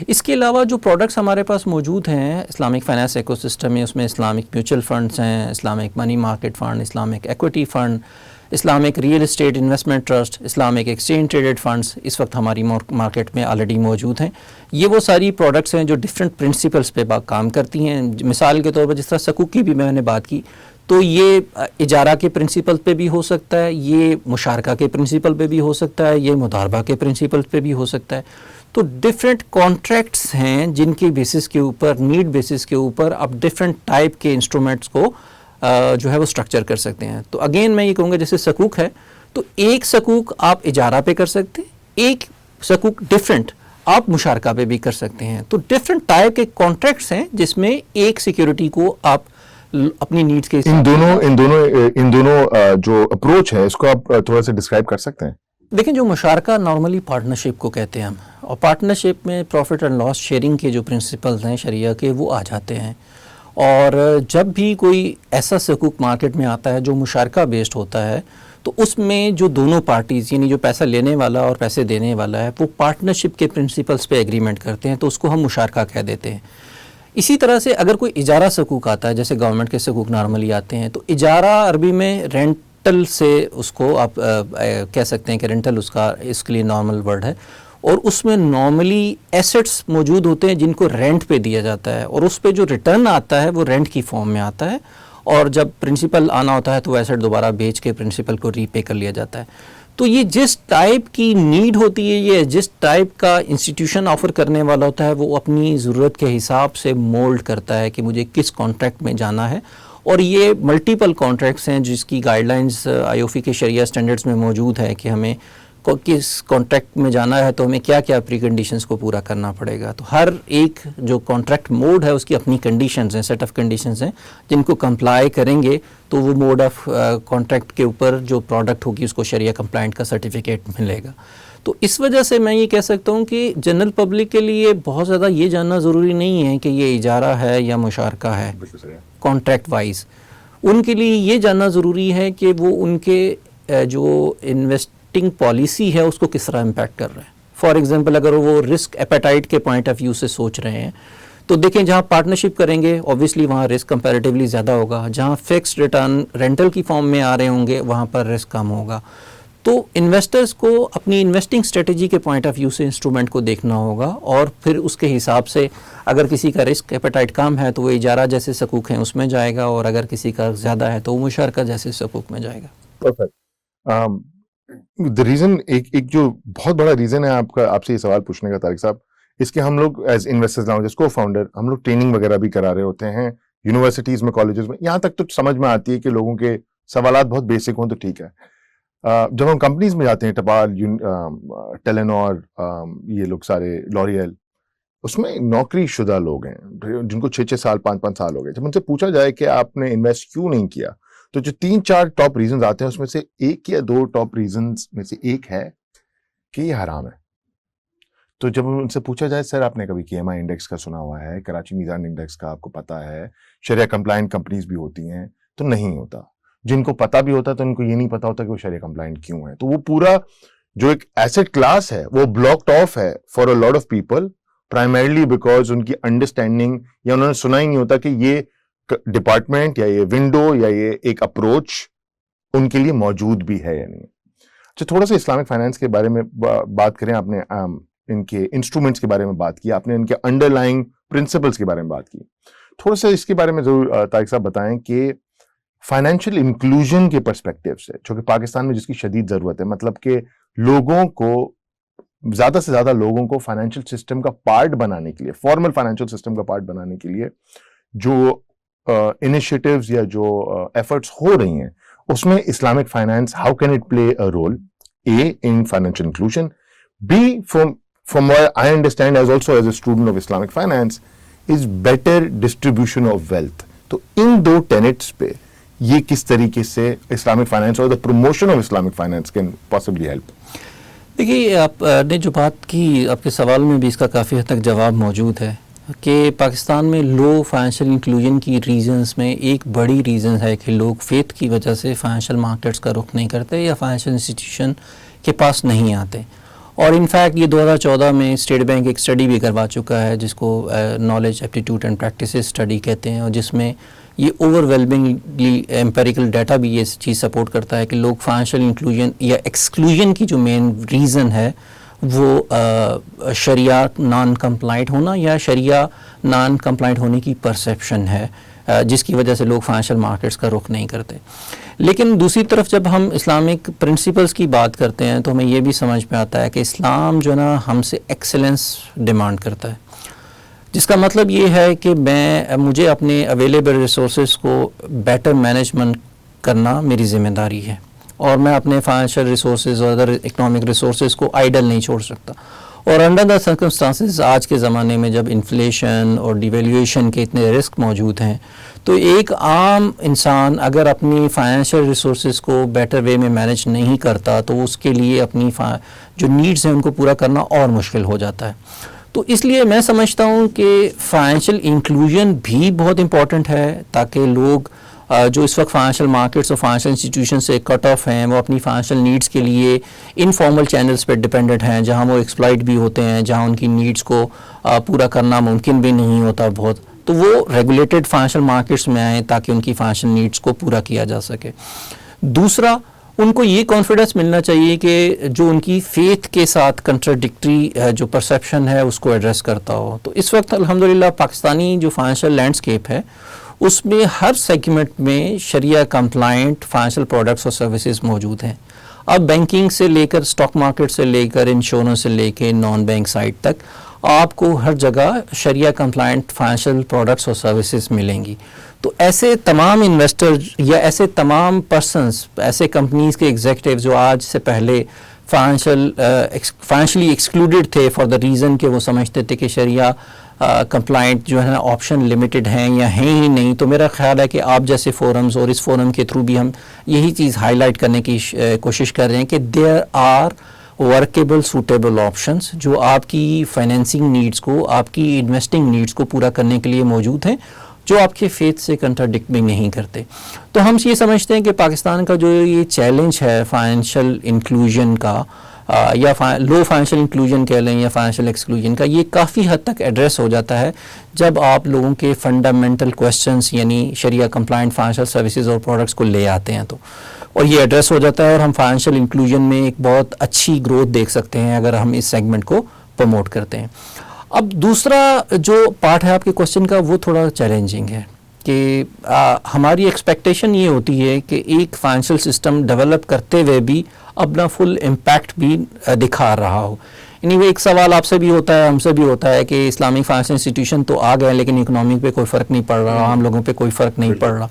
اس کے علاوہ جو پروڈکٹس ہمارے پاس موجود ہیں اسلامک فائنانس ایکو سسٹم میں, اس میں اسلامک میوچل فنڈس ہیں, Islamic money market fund, Islamic equity fund, Islamic real estate investment trust, Islamic exchange traded funds اس وقت ہماری مارکیٹ میں آلریڈی موجود ہیں. یہ وہ ساری پروڈکٹس ہیں جو ڈفرینٹ پرنسپلس پہ کام کرتی ہیں. مثال کے طور پر جس طرح سکوک کی بھی میں نے بات کی تو یہ اجارہ کے پرنسپل پہ بھی ہو سکتا ہے, یہ مشارکہ کے پرنسپل پہ بھی ہو سکتا ہے, یہ مداربہ کے پرنسپل پہ بھی ہو سکتا ہے. تو ڈفرینٹ کانٹریکٹس ہیں جن کی بیسس کے اوپر نیڈ بیسس کے اوپر آپ ڈفرینٹ ٹائپ کے انسٹرومنٹس کو جو ہے وہ اسٹرکچر کر سکتے ہیں. تو اگین میں یہ کہوں گا جیسے سکوک ہے تو ایک سکوک آپ اجارہ پہ کر سکتے ہیں, ایک سکوک ڈفرینٹ آپ مشارکہ پہ بھی کر سکتے ہیں. تو ڈفرینٹ ٹائپ کے کانٹریکٹس ہیں جس میں ایک سیکیورٹی کو آپ اپنی نیڈس کے ان دونوں جو اپروچ ہے اس کو آپ تھوڑا سا ڈسکرائب کر سکتے ہیں؟ دیکھیں جو مشارکہ نارملی پارٹنرشپ کو کہتے ہیں ہم, اور پارٹنرشپ میں پروفٹ اینڈ لاس شیئرنگ کے جو پرنسپلز ہیں شریعہ کے وہ آ جاتے ہیں. اور جب بھی کوئی ایسا سکوک مارکیٹ میں آتا ہے جو مشارکہ بیسڈ ہوتا ہے تو اس میں جو دونوں پارٹیز یعنی جو پیسہ لینے والا اور پیسے دینے والا ہے وہ پارٹنرشپ کے پرنسپلز پہ ایگریمنٹ کرتے ہیں تو اس کو ہم مشارکہ کہہ دیتے ہیں. اسی طرح سے اگر کوئی اجارہ سکوک آتا ہے جیسے گورنمنٹ کے سکوک نارملی آتے ہیں تو اجارہ عربی میں رینٹل سے اس کو آپ کہہ سکتے ہیں کہ رینٹل اس کے لیے نارمل ورڈ ہے. اور اس میں نارملی ایسٹس موجود ہوتے ہیں جن کو رینٹ پہ دیا جاتا ہے, اور اس پہ جو ریٹرن آتا ہے وہ رینٹ کی فارم میں آتا ہے, اور جب پرنسپل آنا ہوتا ہے تو وہ ایسٹ دوبارہ بیچ کے پرنسپل کو ری پے کر لیا جاتا ہے. تو یہ جس ٹائپ کی نیڈ ہوتی ہے, یہ جس ٹائپ کا انسٹیٹیوشن آفر کرنے والا ہوتا ہے, وہ اپنی ضرورت کے حساب سے مولڈ کرتا ہے کہ مجھے کس کانٹریکٹ میں جانا ہے. اور یہ ملٹیپل کانٹریکٹس ہیں جس کی گائیڈ لائنز آئی او سی کے شریعہ سٹینڈرڈز میں موجود ہے کہ ہمیں کس کانٹریکٹ میں جانا ہے تو ہمیں کیا کیا پری کنڈیشنز کو پورا کرنا پڑے گا. تو ہر ایک جو کانٹریکٹ موڈ ہے اس کی اپنی کنڈیشنز ہیں, سیٹ آف کنڈیشنز ہیں جن کو کمپلائی کریں گے تو وہ موڈ آف کانٹریکٹ کے اوپر جو پروڈکٹ ہوگی اس کو شریعہ کمپلائنٹ کا سرٹیفکیٹ ملے گا. تو اس وجہ سے میں یہ کہہ سکتا ہوں کہ جنرل پبلک کے لیے بہت زیادہ یہ جاننا ضروری نہیں ہے کہ یہ اجارہ ہے یا مشارکہ ہے کانٹریکٹ وائز. ان کے لیے یہ جاننا ضروری ہے کہ وہ ان کے جو انویسٹنگ پالیسی ہے اس کو کس طرح امپیکٹ کر رہے ہیں. فار ایگزامپل اگر وہ رسک ایپیٹائٹ کے پوائنٹ آف ویو سے سوچ رہے ہیں تو دیکھیں جہاں پارٹنرشپ کریں گے اوبیسلی وہاں رسک کمپیریٹیولی زیادہ ہوگا, جہاں فکسڈ ریٹرن رینٹل کی فارم میں آ رہے ہوں گے وہاں پر رسک کم ہوگا. تو انویسٹرز کو اپنی انویسٹنگ اسٹریٹجی کے پوائنٹ آف ویو سے انسٹرومنٹ کو دیکھنا ہوگا, اور پھر اس کے حساب سے اگر کسی کا رسک ایپیٹائٹ کم ہے تو وہ اجارہ جیسے حقوق ہیں اس میں جائے گا, اور اگر کسی کا زیادہ ہے تو وہ مشارکہ جیسے حقوق میں جائے گا. پرفیکٹ. the reason ایک جو بہت بڑا ریزن ہے آپ سے یہ سوال پوچھنے کا طارق صاحب, اس کے ہم لوگ ایز انویسٹرز لاؤنج کو فاؤنڈر ہم لوگ ٹریننگ وغیرہ بھی کرا رہے ہوتے ہیں یونیورسٹیز میں, کالجز میں. یہاں تک تو سمجھ میں آتی ہے کہ لوگوں کے سوالات بہت بیسک ہوں تو ٹھیک ہے. جب ہم کمپنیز میں جاتے ہیں, ٹپال, ٹیلینور, یہ لوگ سارے, لوریل, اس میں نوکری شدہ لوگ ہیں جن کو 6 سال 5 سال ہو گئے. جب ان سے پوچھا جائے کہ آپ نے انویسٹ کیوں نہیں کیا تو جو 3-4 ٹاپ ریزنز آتے ہیں اس میں سے 1 یا 2 ٹاپ ریزنز میں سے ایک ہے کہ یہ حرام ہے. تو جب ان سے پوچھا جائے سر آپ نے کبھی KMI انڈیکس کا سنا ہوا ہے, کراچی میزان انڈیکس کا آپ کو پتا ہے, شریعہ کمپلائنٹ کمپنیز بھی ہوتی ہیں, تو نہیں ہوتا. جن کو پتا بھی ہوتا تو ان کو یہ نہیں پتا ہوتا کہ وہ شریعہ کمپلائنٹ کیوں ہے. تو وہ پورا جو ایک ایسٹ کلاس ہے وہ بلاکڈ آف ہے for a lot of people, primarily because ان کی انڈرسٹینڈنگ یا انہوں نے سنا ہی نہیں ہوتا کہ یہ ڈپارٹمنٹ یا یہ ونڈو یا یہ ایک اپروچ ان کے لیے موجود بھی ہے یا نہیں. اچھا, تھوڑا سا اسلامک فائنانس کے بارے میں بات کریں. آپ نے ان کے انسٹرومنٹس کے بارے میں بات کی, آپ نے ان کے انڈر لائنگ پرنسپلس کے بارے میں بات کی. تھوڑا سا اس کے بارے میں ضرور طارق صاحب بتائیں کہ فائنینشیل انکلوژن کے پرسپیکٹیو سے, جو کہ پاکستان میں جس کی شدید ضرورت ہے, مطلب کہ لوگوں کو زیادہ سے زیادہ لوگوں کو فائنینشیل سسٹم کا پارٹ بنانے کے لیے, فارمل فائنینشیل سسٹم کا پارٹ بنانے کے لیے جو انیشیٹیوز یا جو ایفرٹس ہو رہی ہیں, اس میں Islamic finance how can it play a role a in financial inclusion, be from what I understand as also as a student of Islamic finance is better distribution of wealth. تو ان 2 tenets پہ یہ کس طریقے سے Islamic finance اور the promotion of Islamic finance can possibly help. دیکھیے, آپ نے جو بات کی آپ کے سوال میں بھی اس کا کافی حد تک جواب موجود ہے کہ پاکستان میں لو فائنینشیل انکلوژن کی ریزنز میں ایک بڑی ریزن ہے کہ لوگ فیتھ کی وجہ سے فائنینشیل مارکیٹس کا رخ نہیں کرتے یا فائنینشیل انسٹیٹیوشن کے پاس نہیں آتے. اور انفیکٹ یہ 2014 میں اسٹیٹ بینک ایک اسٹڈی بھی کروا چکا ہے جس کو knowledge aptitude and practices study کہتے ہیں, اور جس میں یہ اوور ویلمنگلی ایمپیریکل ڈیٹا بھی یہ چیز سپورٹ کرتا ہے کہ لوگ فائنینشیل انکلوژن یا ایکسکلوژن کی جو مین ریزن ہے وہ شریعہ نان کمپلائنٹ ہونا یا شریعہ نان کمپلائنٹ ہونے کی پرسیپشن ہے, جس کی وجہ سے لوگ فائنینشیل مارکیٹس کا رخ نہیں کرتے. لیکن دوسری طرف جب ہم اسلامک پرنسپلس کی بات کرتے ہیں تو ہمیں یہ بھی سمجھ میں آتا ہے کہ اسلام جو ہے نا ہم سے ایکسلنس ڈیمانڈ کرتا ہے, جس کا مطلب یہ ہے کہ مجھے اپنے اویلیبل ریسورسز کو بیٹر مینجمنٹ کرنا میری ذمہ داری ہے, اور میں اپنے فائنینشیل ریسورسز اور ادر اکنامک ریسورسز کو آئیڈل نہیں چھوڑ سکتا. اور انڈر دا سرکمسٹانسز آج کے زمانے میں جب انفلیشن اور ڈیویلیویشن کے اتنے رسک موجود ہیں تو ایک عام انسان اگر اپنی فائنینشیل ریسورسز کو بیٹر وے میں مینیج نہیں کرتا تو اس کے لیے اپنی جو نیڈز ہیں ان کو پورا کرنا اور مشکل ہو جاتا ہے. تو اس لیے میں سمجھتا ہوں کہ فائنینشیل انکلوژن بھی بہت امپورٹنٹ ہے تاکہ لوگ جو اس وقت فائنینشیل مارکیٹس اور فائنینشیل انسٹیٹیوشن سے کٹ آف ہیں وہ اپنی فائنینشیل نیڈس کے لیے انفارمل چینلز پہ ڈپینڈنٹ ہیں, جہاں وہ ایکسپلائٹ بھی ہوتے ہیں, جہاں ان کی نیڈس کو پورا کرنا ممکن بھی نہیں ہوتا بہت, تو وہ ریگولیٹڈ فائنینشیل مارکیٹس میں آئیں تاکہ ان کی فائنینشیل نیڈس کو پورا کیا جا سکے. دوسرا, ان کو یہ کانفیڈنس ملنا چاہیے کہ جو ان کی فیتھ کے ساتھ کنٹراڈکٹری جو پرسیپشن ہے اس کو ایڈریس کرتا ہو. تو اس وقت الحمدللہ پاکستانی جو فائنینشیل لینڈسکیپ ہے اس میں ہر سیگمنٹ میں شریعہ کمپلائنٹ فائنینشیل پروڈکٹس اور سروسز موجود ہیں. اب بینکنگ سے لے کر اسٹاک مارکیٹ سے لے کر انشورنس سے لے کے نان بینک سائٹ تک آپ کو ہر جگہ شریعہ کمپلائنٹ فائنینشیل پروڈکٹس اور سروسز ملیں گی. تو ایسے تمام انویسٹر یا ایسے تمام پرسنس، ایسے کمپنیز کے ایگزیکٹو جو آج سے پہلے فائنینشلی ایکسکلوڈیڈ تھے فار دا ریزن کہ وہ سمجھتے تھے کہ شریعہ کمپلائنٹ جو ہے نا آپشن لمیٹڈ ہیں یا ہیں ہی نہیں، تو میرا خیال ہے کہ آپ جیسے فورمز اور اس فورم کے تھرو بھی ہم یہی چیز ہائی لائٹ کرنے کی کوشش کر رہے ہیں کہ there are workable suitable options جو آپ کی فائنینسنگ نیڈس کو، آپ کی انویسٹنگ نیڈس کو پورا کرنے کے لیے موجود ہیں، جو آپ کے فیتھ سے کنٹراڈکٹ بھی نہیں کرتے. تو ہم یہ سمجھتے ہیں کہ پاکستان کا جو یہ چیلنج ہے فائنینشیل انکلوژن کا یا لو فائنینشیل انکلوژن کہہ لیں یا فائنینشیل ایکسکلوژن کا، یہ کافی حد تک ایڈریس ہو جاتا ہے جب آپ لوگوں کے فنڈامنٹل کویسچنس یعنی شریعہ کمپلائنٹ فائنینشیل سروسز اور پروڈکٹس کو لے آتے ہیں تو، اور یہ ایڈریس ہو جاتا ہے اور ہم فائنینشیل انکلوژن میں ایک بہت اچھی گروتھ دیکھ سکتے ہیں اگر ہم اس سیگمنٹ کو پروموٹ کرتے ہیں. اب دوسرا جو پارٹ ہے آپ کے کوشچن کا وہ تھوڑا چیلنجنگ ہے کہ ہماری ایکسپیکٹیشن یہ ہوتی ہے کہ ایک فائنینشیل سسٹم ڈیولپ کرتے ہوئے بھی اپنا فل امپیکٹ بھی دکھا رہا ہو. یعنی وہ ایک سوال آپ سے بھی ہوتا ہے، ہم سے بھی ہوتا ہے کہ اسلامک فائنینشیل انسٹیٹیوشن تو آ گئے لیکن اکنامک پہ کوئی فرق نہیں پڑ رہا، عام لوگوں پہ کوئی فرق نہیں پڑ رہا.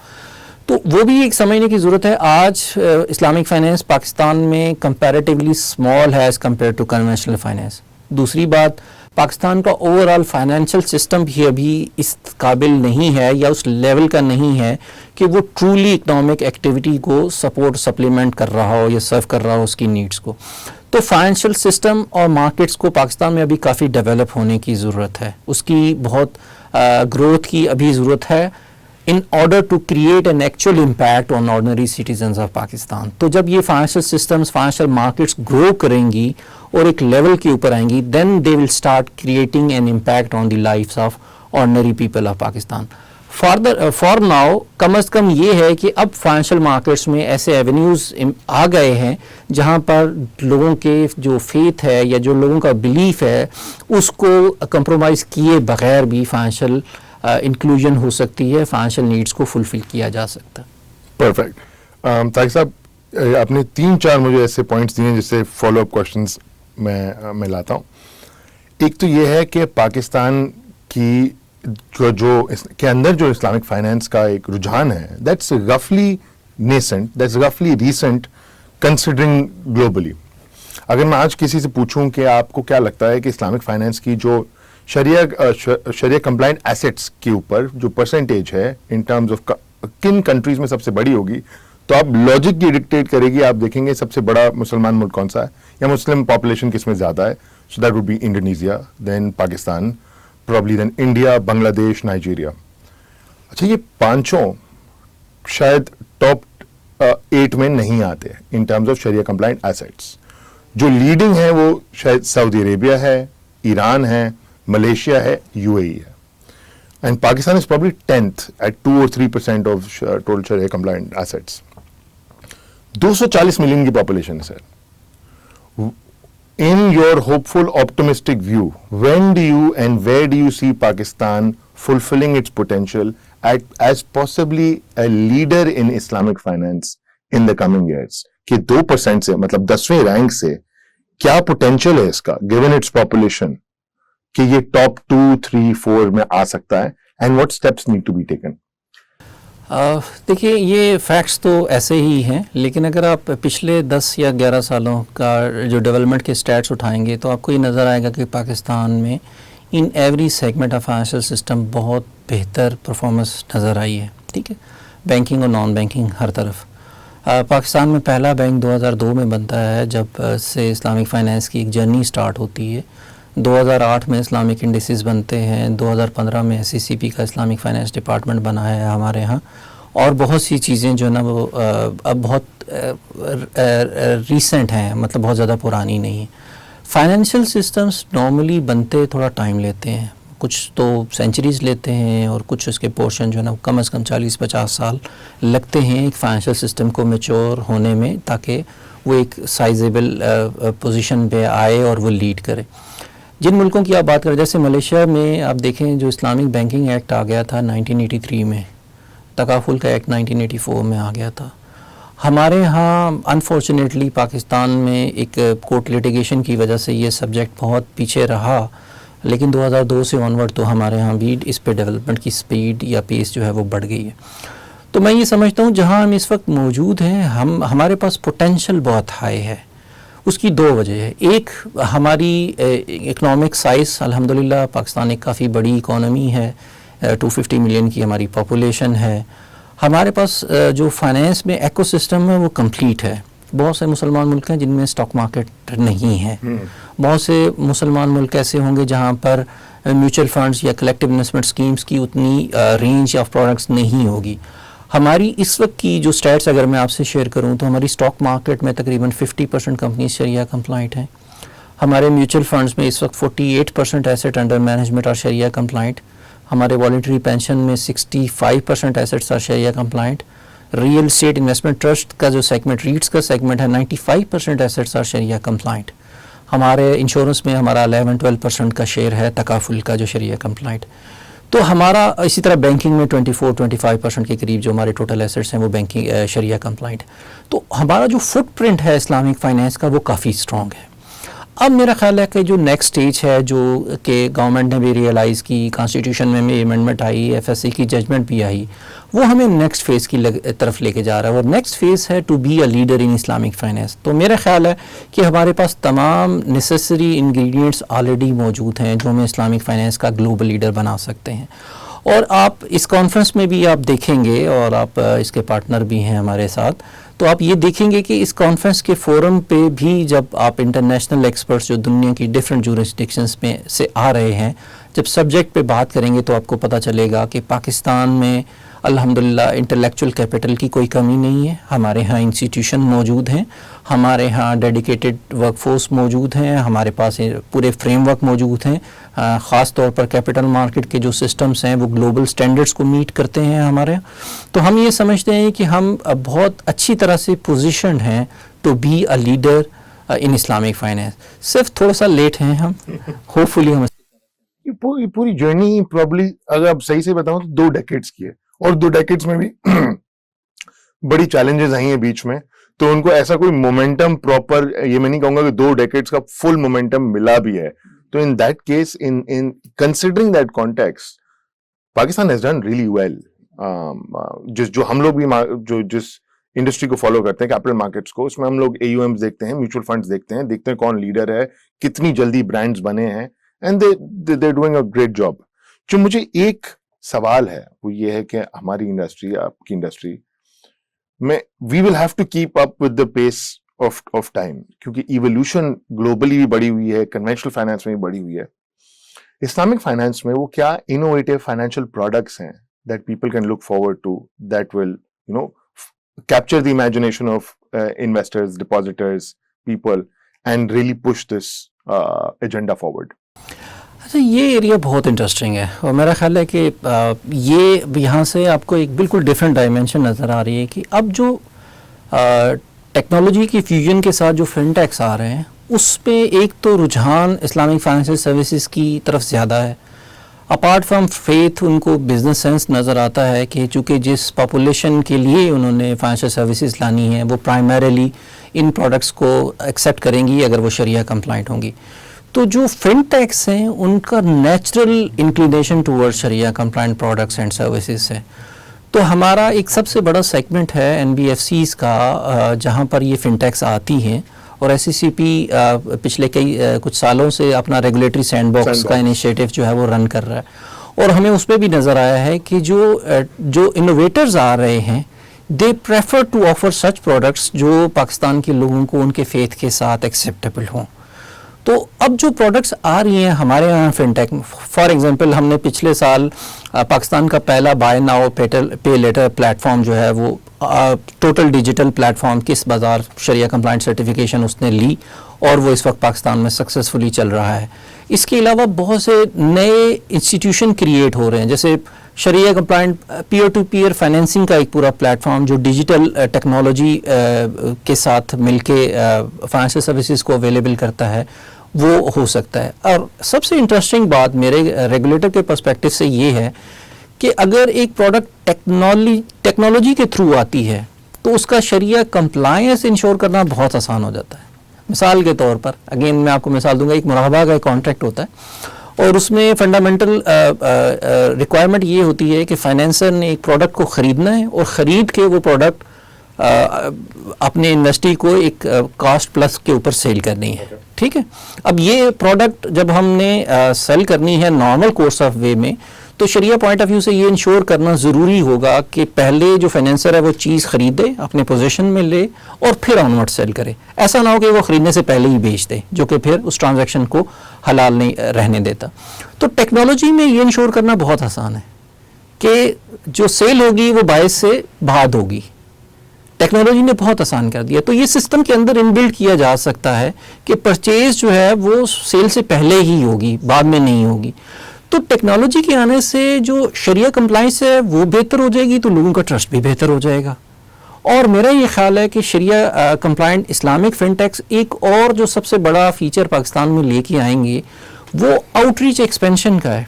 تو وہ بھی ایک سمجھنے کی ضرورت ہے. آج اسلامک فائنینس پاکستان میں کمپیریٹیولی اسمال ہے as compare to conventional finance. دوسری بات، پاکستان کا اوور آل فائنینشیل سسٹم بھی ابھی اس قابل نہیں ہے یا اس لیول کا نہیں ہے کہ وہ ٹرولی اکنامک ایکٹیویٹی کو سپورٹ سپلیمنٹ کر رہا ہو یا سرو کر رہا ہو اس کی نیڈس کو. تو فائنینشیل سسٹم اور مارکیٹس کو پاکستان میں ابھی کافی ڈیولپ ہونے کی ضرورت ہے، اس کی بہت گروتھ کی ابھی ضرورت ہے in order to create an actual impact on ordinary citizens of Pakistan. تو جب یہ فائنینشیل سسٹمز، فائنینشیل مارکیٹس گرو کریں گی اور ایک لیول کے اوپر آئیں گی، then they will start creating an impact on the lives of ordinary people of Pakistan. For now کم از کم یہ ہے کہ اب فائنینشیل مارکیٹس میں ایسے ایونیوز آ گئے ہیں جہاں پر لوگوں کے جو فیتھ ہے یا جو لوگوں کا بلیف ہے اس کو کمپرومائز کیے بغیر بھی فائنینشیل انکلوژن ہو سکتی ہے، فائنینشیل نیڈس کو فلفل کیا جا سکتا ہے. پرفیکٹ. طارق صاحب، آپ نے 3-4 مجھے ایسے پوائنٹس دیے ہیں جس سے فالو اپ کوشچنس میں لاتا ہوں. ایک تو یہ ہے کہ پاکستان کی جو کے اندر جو اسلامک فائنینس کا ایک رجحان ہے، that's رفلی نیسنٹ، that's رفلی recent considering globally. اگر میں آج کسی سے پوچھوں کہ آپ کو کیا لگتا ہے کہ اسلامک فائنینس کی جو شریعہ کمپلائنٹ ایسیٹس کے اوپر جو پرسنٹیج ہے ان ٹرمز آف کن کنٹریز میں سب سے بڑی ہوگی، تو آپ لاجک کی ڈکٹیٹ کرے گی. آپ دیکھیں گے سب سے بڑا مسلمان ملک کون سا ہے یا مسلم پاپولیشن کس میں زیادہ ہے. So that would be Indonesia, then Pakistan, probably then India, Bangladesh, Nigeria. اچھا، یہ پانچوں شاید ٹاپ 8 میں نہیں آتے ان ٹرمز آف شریعہ کمپلائنٹ ایسیٹس. جو لیڈنگ ہے وہ شاید سعودی عربیہ ہے، ایران ہے، ملیشیا ہے، UAE ہے. And Pakistan is probably 10th at 2 or 3% of total شریعہ کمپلائنٹ ایسیٹس. 240 ملین کی پاپولیشن ہے. In your hopeful optimistic view, when do you and where do you see Pakistan fulfilling its potential as possibly a leader in Islamic finance in the coming years? کہ 2% سے مطلب 10ویں rank سے کیا potential ہے اس کا given its population کہ یہ top 2, 3, 4 میں آ سکتا ہے, and what steps need to be taken? دیکھیے یہ فیکٹس تو ایسے ہی ہیں, لیکن اگر آپ پچھلے 10 یا 11 سالوں کا جو ڈیولپمنٹ کے اسٹیٹس اٹھائیں گے تو آپ کو یہ نظر آئے گا کہ پاکستان میں in every segment of financial system بہت بہتر پرفارمنس نظر آئی ہے. ٹھیک ہے, بینکنگ اور نان بینکنگ ہر طرف. پاکستان میں پہلا بینک 2002 میں بنتا ہے جب سے اسلامک فائنینس کی ایک جرنی سٹارٹ ہوتی ہے. 2008 میں اسلامک انڈیسز بنتے ہیں, 2015 میں SCCP کا اسلامک فائنینس ڈپارٹمنٹ بنا ہے ہمارے ہاں, اور بہت سی چیزیں جو ہے نا وہ اب بہت ریسنٹ ہیں, مطلب بہت زیادہ پرانی نہیں ہیں. فائنینشیل سسٹمز نارملی بنتے تھوڑا ٹائم لیتے ہیں. کچھ تو سینچریز لیتے ہیں اور کچھ اس کے پورشن جو ہے نا کم از کم 40-50 سال لگتے ہیں ایک فائنینشیل سسٹم کو میچور ہونے میں، تاکہ وہ ایک سائزیبل پوزیشن پہ آئے اور وہ لیڈ کرے. جن ملکوں کی آپ بات کریں، جیسے ملیشیا میں آپ دیکھیں جو اسلامک بینکنگ ایکٹ آ گیا تھا 1983 میں، تکافل کا ایکٹ 1984 میں آ گیا تھا. ہمارے ہاں انفارچونیٹلی پاکستان میں ایک کورٹ لیٹیگیشن کی وجہ سے یہ سبجیکٹ بہت پیچھے رہا، لیکن 2002 سے آنورڈ تو ہمارے ہاں بھی اس پہ ڈیولپمنٹ کی سپیڈ یا پیس جو ہے وہ بڑھ گئی ہے. تو میں یہ سمجھتا ہوں جہاں ہم اس وقت موجود ہیں ہمارے پاس پوٹینشیل بہت ہائی ہے. اس کی دو وجہ ہے. ایک ہماری اکنامک سائز، الحمدللہ پاکستان ایک کافی بڑی اکانومی ہے، 250 ملین کی ہماری پاپولیشن ہے. ہمارے پاس جو فائنینس میں ایکو سسٹم ہے وہ کمپلیٹ ہے. بہت سے مسلمان ملک ہیں جن میں اسٹاک مارکیٹ نہیں ہے. بہت سے مسلمان ملک ایسے ہوں گے جہاں پر میوچل فنڈز یا کلیکٹیو انویسٹمنٹ اسکیمز کی اتنی رینج آف پروڈکٹس نہیں ہوگی. ہماری اس وقت کی جو اسٹیٹس اگر میں آپ سے شیئر کروں تو ہماری اسٹاک مارکیٹ میں تقریباً 50% کمپنیز شریعہ کمپلائنٹ ہیں. ہمارے میوچل فنڈز میں اس وقت 48% ایسٹ انڈر مینجمنٹ اور شریعہ کمپلائنٹ. ہمارے والنٹری پینشن میں 65% ایسٹس اور شریعہ compliant. Real estate investment trust کا جو سیگمنٹ، ریٹس کا سیگمنٹ ہے، 95% ایسٹس اور شریعہ کمپلائنٹ. ہمارے انشورنس میں ہمارا 11-12% کا شیئر ہے تکافل کا جو شریعہ کمپلائنٹ. تو ہمارا اسی طرح بینکنگ میں 24-25% کے قریب جو ہمارے ٹوٹل ایسٹس ہیں وہ بینکنگ شریعہ کمپلائنٹ. تو ہمارا جو فٹ پرنٹ ہے اسلامک فائنینس کا وہ کافی اسٹرانگ ہے. اب میرا خیال ہے کہ جو نیکسٹ اسٹیج ہے، جو کہ گورنمنٹ نے بھی ریئلائز کی، کانسٹیٹیوشن میں بھی امینڈمنٹ آئی، ایف ایس سی کی ججمنٹ بھی آئی، وہ ہمیں نیکسٹ فیز کی طرف لے کے جا رہا ہے. اور نیکسٹ فیز ہے to be a leader in Islamic finance. تو میرا خیال ہے کہ ہمارے پاس تمام نیسیسری انگریڈینٹس آلریڈی موجود ہیں جو ہمیں اسلامک فائنینس کا گلوبل لیڈر بنا سکتے ہیں. اور آپ اس کانفرنس میں بھی آپ دیکھیں گے، اور آپ اس کے پارٹنر بھی ہیں ہمارے ساتھ، تو آپ یہ دیکھیں گے کہ اس کانفرنس کے فورم پہ بھی جب آپ انٹرنیشنل ایکسپرٹس جو دنیا کی ڈفرینٹ جورسڈکشنز میں سے آ رہے ہیں، جب سبجیکٹ پہ بات کریں گے تو آپ کو پتہ چلے گا کہ پاکستان میں الحمدللہ انٹلیکچوئل کیپٹل کی کوئی کمی نہیں ہے. ہمارے ہاں انسٹیٹیوشن موجود ہیں، ہمارے ہاں ڈیڈیکیٹڈ ورک فورس موجود ہیں، ہمارے پاس پورے فریم ورک موجود ہیں. خاص طور پر کیپٹل مارکیٹ کے جو سسٹمز ہیں وہ گلوبل سٹینڈرڈز کو میٹ کرتے ہیں ہمارے. تو ہم یہ سمجھتے ہیں کہ ہم بہت اچھی طرح سے پوزیشنڈ ہیں to be a leader in Islamic finance. صرف تھوڑا سا لیٹ ہیں ہم، ہوپ فلی ہم. یہ پوری جرنی پرابلی اگر آپ صحیح سے بتاؤں تو 2 ڈیکیڈز کی ہے، اور 2 ڈیکیڈز میں بھی بڑی چیلنجز آئی ہیں بیچ میں. تو ان کو ایسا کوئی مومنٹم پراپر، یہ میں نہیں کہوں گا کہ 2 ڈیکیڈز کا فل مومنٹم ملا بھی ہے. تو in that case, in considering that context, Pakistan has done really well. جو ہم لوگ بھی جس انڈسٹری کو فالو کرتے ہیں کیپٹل مارکیٹس کو، اس میں ہم لوگ AUMs دیکھتے ہیں، میوچل فنڈز دیکھتے ہیں کون لیڈر ہے، کتنی جلدی برانڈز بنے ہیں، and they're doing a great job. جو مجھے ایک سوال ہے وہ یہ ہے کہ ہماری انڈسٹری، آپ کی انڈسٹری میں we will have to keep up with the pace of time، کیونکہ ایولیوشن گلوبلی بھی بڑی ہوئی ہے، کنونشنل فائنینس میں بھی بڑی ہوئی ہے. اسلامک فائنینس میں وہ کیا انوویٹیو فائنینشیل پروڈکٹس ہیں that people can look forward to that will capture the imagination of investors, depositors, people and really push this agenda forward. اچھا، یہ ایریا بہت انٹرسٹنگ ہے، اور میرا خیال ہے کہ یہ یہاں سے آپ کو ایک بالکل ڈفرینٹ ڈائمینشن نظر آ رہی ہے کہ اب جو ٹیکنالوجی کی فیوژن کے ساتھ جو فن ٹیکس آ رہے ہیں اس پہ ایک تو رجحان اسلامک فائنینشیل سروسز کی طرف زیادہ ہے. اپارٹ فرام فیتھ ان کو بزنس سینس نظر آتا ہے کہ چونکہ جس پاپولیشن کے لیے انہوں نے فائنینشیل سروسز لانی ہے وہ پرائمریلی ان پروڈکٹس کو ایکسیپٹ کریں گی اگر وہ شریعہ کمپلائنٹ ہوں گی. تو جو فن ٹیکس ہیں ان کا نیچرل انکلینیشن ٹورڈ شریعہ کمپلائنٹ پروڈکٹس اینڈ سروسز ہے. تو ہمارا ایک سب سے بڑا سیگمنٹ ہے NBFCs کا جہاں پر یہ فن ٹیکس آتی ہیں، اور SECP پچھلے کچھ سالوں سے اپنا ریگولیٹری سینڈ باکس کا انیشیٹو جو ہے وہ رن کر رہا ہے. اور ہمیں اس پہ بھی نظر آیا ہے کہ جو انوویٹرز آ رہے ہیں they prefer to offer such products جو پاکستان کے لوگوں کو ان کے فیتھ کے ساتھ ایکسیپٹیبل ہوں. تو اب جو پروڈکٹس آ رہی ہیں ہمارے یہاں فن ٹیک، فار ایگزامپل ہم نے پچھلے سال پاکستان کا پہلا by now pay later plate form جو ہے وہ ٹوٹل ڈیجیٹل پلیٹ فارم کس بازار شریعہ کمپلائنٹ سرٹیفکیشن اس نے لی، اور وہ اس وقت پاکستان میں سکسیزفلی چل رہا ہے. اس کے علاوہ بہت سے نئے انسٹیٹیوشن کریٹ ہو رہے ہیں, جیسے شریعہ compliant peer to peer financing کا ایک پورا پلیٹ فارم جو ڈیجیٹل ٹیکنالوجی کے ساتھ مل کے فائنینشیل سروسز کو اویلیبل کرتا ہے, وہ ہو سکتا ہے. اور سب سے انٹرسٹنگ بات میرے ریگولیٹر کے پرسپیکٹو سے یہ ہے کہ اگر ایک پروڈکٹ ٹیکنالوجی کے تھرو آتی ہے تو اس کا شریعہ کمپلائنس انشور کرنا بہت آسان ہو جاتا ہے. مثال کے طور پر اگین میں آپ کو مثال دوں گا, ایک مراقبہ کا کانٹریکٹ ہوتا ہے اور اس میں فنڈامنٹل ریکوائرمنٹ یہ ہوتی ہے کہ فائنینسر نے ایک پروڈکٹ کو خریدنا ہے اور خرید کے وہ پروڈکٹ اپنے انویسٹی کو ایک کاسٹ پلس کے اوپر سیل کرنی ہے. ٹھیک ہے, اب یہ پروڈکٹ جب ہم نے سیل کرنی ہے نارمل کورس آف وے میں, تو شریعہ پوائنٹ آف ویو سے یہ انشور کرنا ضروری ہوگا کہ پہلے جو فائنینسر ہے وہ چیز خریدے, اپنے پوزیشن میں لے اور پھر آن ورڈ سیل کرے. ایسا نہ ہو کہ وہ خریدنے سے پہلے ہی بیچ دے, جو کہ پھر اس ٹرانزیکشن کو حلال نہیں رہنے دیتا. تو ٹیکنالوجی میں یہ انشور کرنا بہت آسان ہے کہ جو سیل ہوگی وہ باعث سے بعد ہوگی. ٹیکنالوجی نے بہت آسان کر دیا. تو یہ سسٹم کے اندر ان بلڈ کیا جا سکتا ہے کہ پرچیز جو ہے وہ سیل سے پہلے ہی ہوگی, بعد میں نہیں ہوگی. تو ٹیکنالوجی کے آنے سے جو شریعہ کمپلائنس ہے وہ بہتر ہو جائے گی, تو لوگوں کا ٹرسٹ بھی بہتر ہو جائے گا. اور میرا یہ خیال ہے کہ شریعہ کمپلائنٹ اسلامک فنٹیکس ایک اور جو سب سے بڑا فیچر پاکستان میں لے کے آئیں گے وہ آؤٹ ریچ ایکسپینشن کا ہے.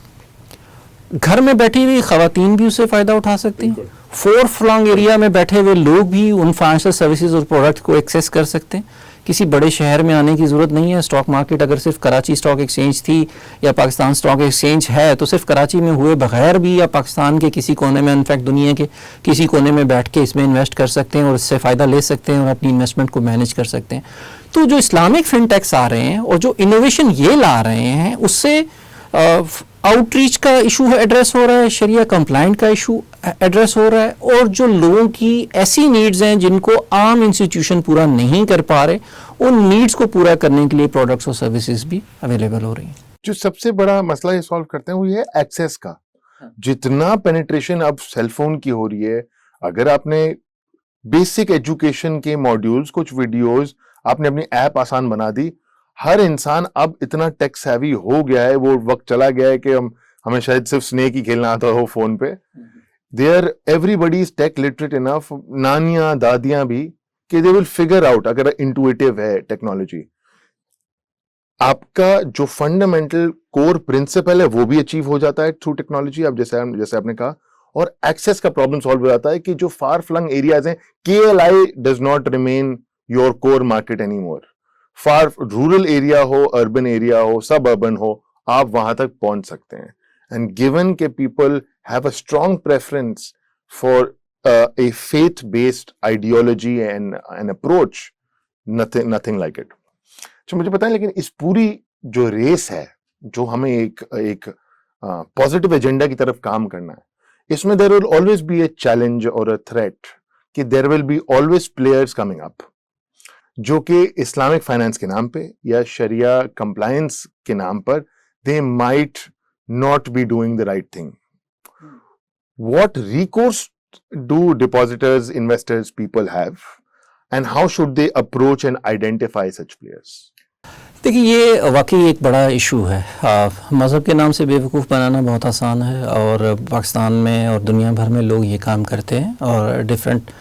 گھر میں بیٹھی ہوئی خواتین بھی اس سے فائدہ اٹھا سکتی ہیں, فور فلانگ ایریا میں بیٹھے ہوئے لوگ بھی ان فائنینشیل سروسز اور پروڈکٹ کو ایکسیس کر سکتے ہیں. کسی بڑے شہر میں آنے کی ضرورت نہیں ہے. اسٹاک مارکیٹ اگر صرف کراچی اسٹاک ایکسچینج تھی یا پاکستان اسٹاک ایکسچینج ہے تو صرف کراچی میں ہوئے بغیر بھی یا پاکستان کے کسی کونے میں, انفیکٹ دنیا کے کسی کونے میں بیٹھ کے اس میں انویسٹ کر سکتے ہیں اور اس سے فائدہ لے سکتے ہیں اور اپنی انویسٹمنٹ کو مینیج کر سکتے ہیں. تو جو اسلامک فن ٹیکس آ رہے ہیں اور جو انوویشن یہ لا رہے ہیں اس سے آؤٹ ریچ کا ایشو ایڈریس ہو رہا ہے, شریعہ کمپلائنٹ کا ایشو ایڈریس ہو رہا ہے, اور جو لوگوں کی ایسی نیڈز ہیں جن کو عام انسٹیٹیوشن پورا نہیں کر پا رہے, ان نیڈز کو پورا کرنے کے لیے پروڈکٹس اور سروسز بھی اویلیبل ہو رہی ہیں. جو سب سے بڑا مسئلہ یہ سالو کرتے ہیں وہ یہ ہے ایکسیس کا. جتنا پینیٹریشن اب سیل فون کی ہو رہی ہے, اگر آپ نے بیسک ایجوکیشن کے موڈیولز, کچھ ویڈیوز آپ نے اپنی ایپ آسان بنا دی, ہر انسان اب اتنا ٹیک سیوی ہو گیا ہے, وہ وقت چلا گیا ہے کہ ہمیں شاید صرف سنیک ہی کھیلنا آتا ہو فون پہ. everybody is tech literate enough, نانیاں دادیاں بھی, کہ they will figure out اگر انٹویٹیو ہے ٹیکنالوجی. آپ کا جو فنڈامنٹل کور پرنسپل ہے وہ بھی اچیو ہو جاتا ہے تھرو ٹیکنالوجی. اب جیسے آپ نے کہا, اور ایکسیس کا پرابلم سالو ہو جاتا ہے کہ جو فار فلنگ ایریاز ہیں, KLI does not remain your core market anymore. For rural area ہو, اربن ایریا ہو, سب اربن ہو, آپ وہاں تک پہنچ سکتے ہیں. اینڈ گیون کہ people have a strong preference for a faith based ideology and an approach, nothing like it. اچھا مجھے بتائیں, لیکن اس پوری جو ریس ہے, جو ہمیں ایک پازیٹیو ایجنڈا کی طرف کام کرنا ہے, اس میں there will always be a challenge اور اے تھریٹ کہ there will be always players coming up جو کہ اسلامک فائنانس کے نام پہ یا شریعہ کمپلائنس کے نام پر they might not be doing the right thing. What recourse do depositors, investors, people have, and how should they approach and identify such players? دیکھیے, یہ واقعی ایک بڑا ایشو ہے. مذہب کے نام سے بیوقوف بنانا بہت آسان ہے, اور پاکستان میں اور دنیا بھر میں لوگ یہ کام کرتے ہیں, اور ڈفرینٹ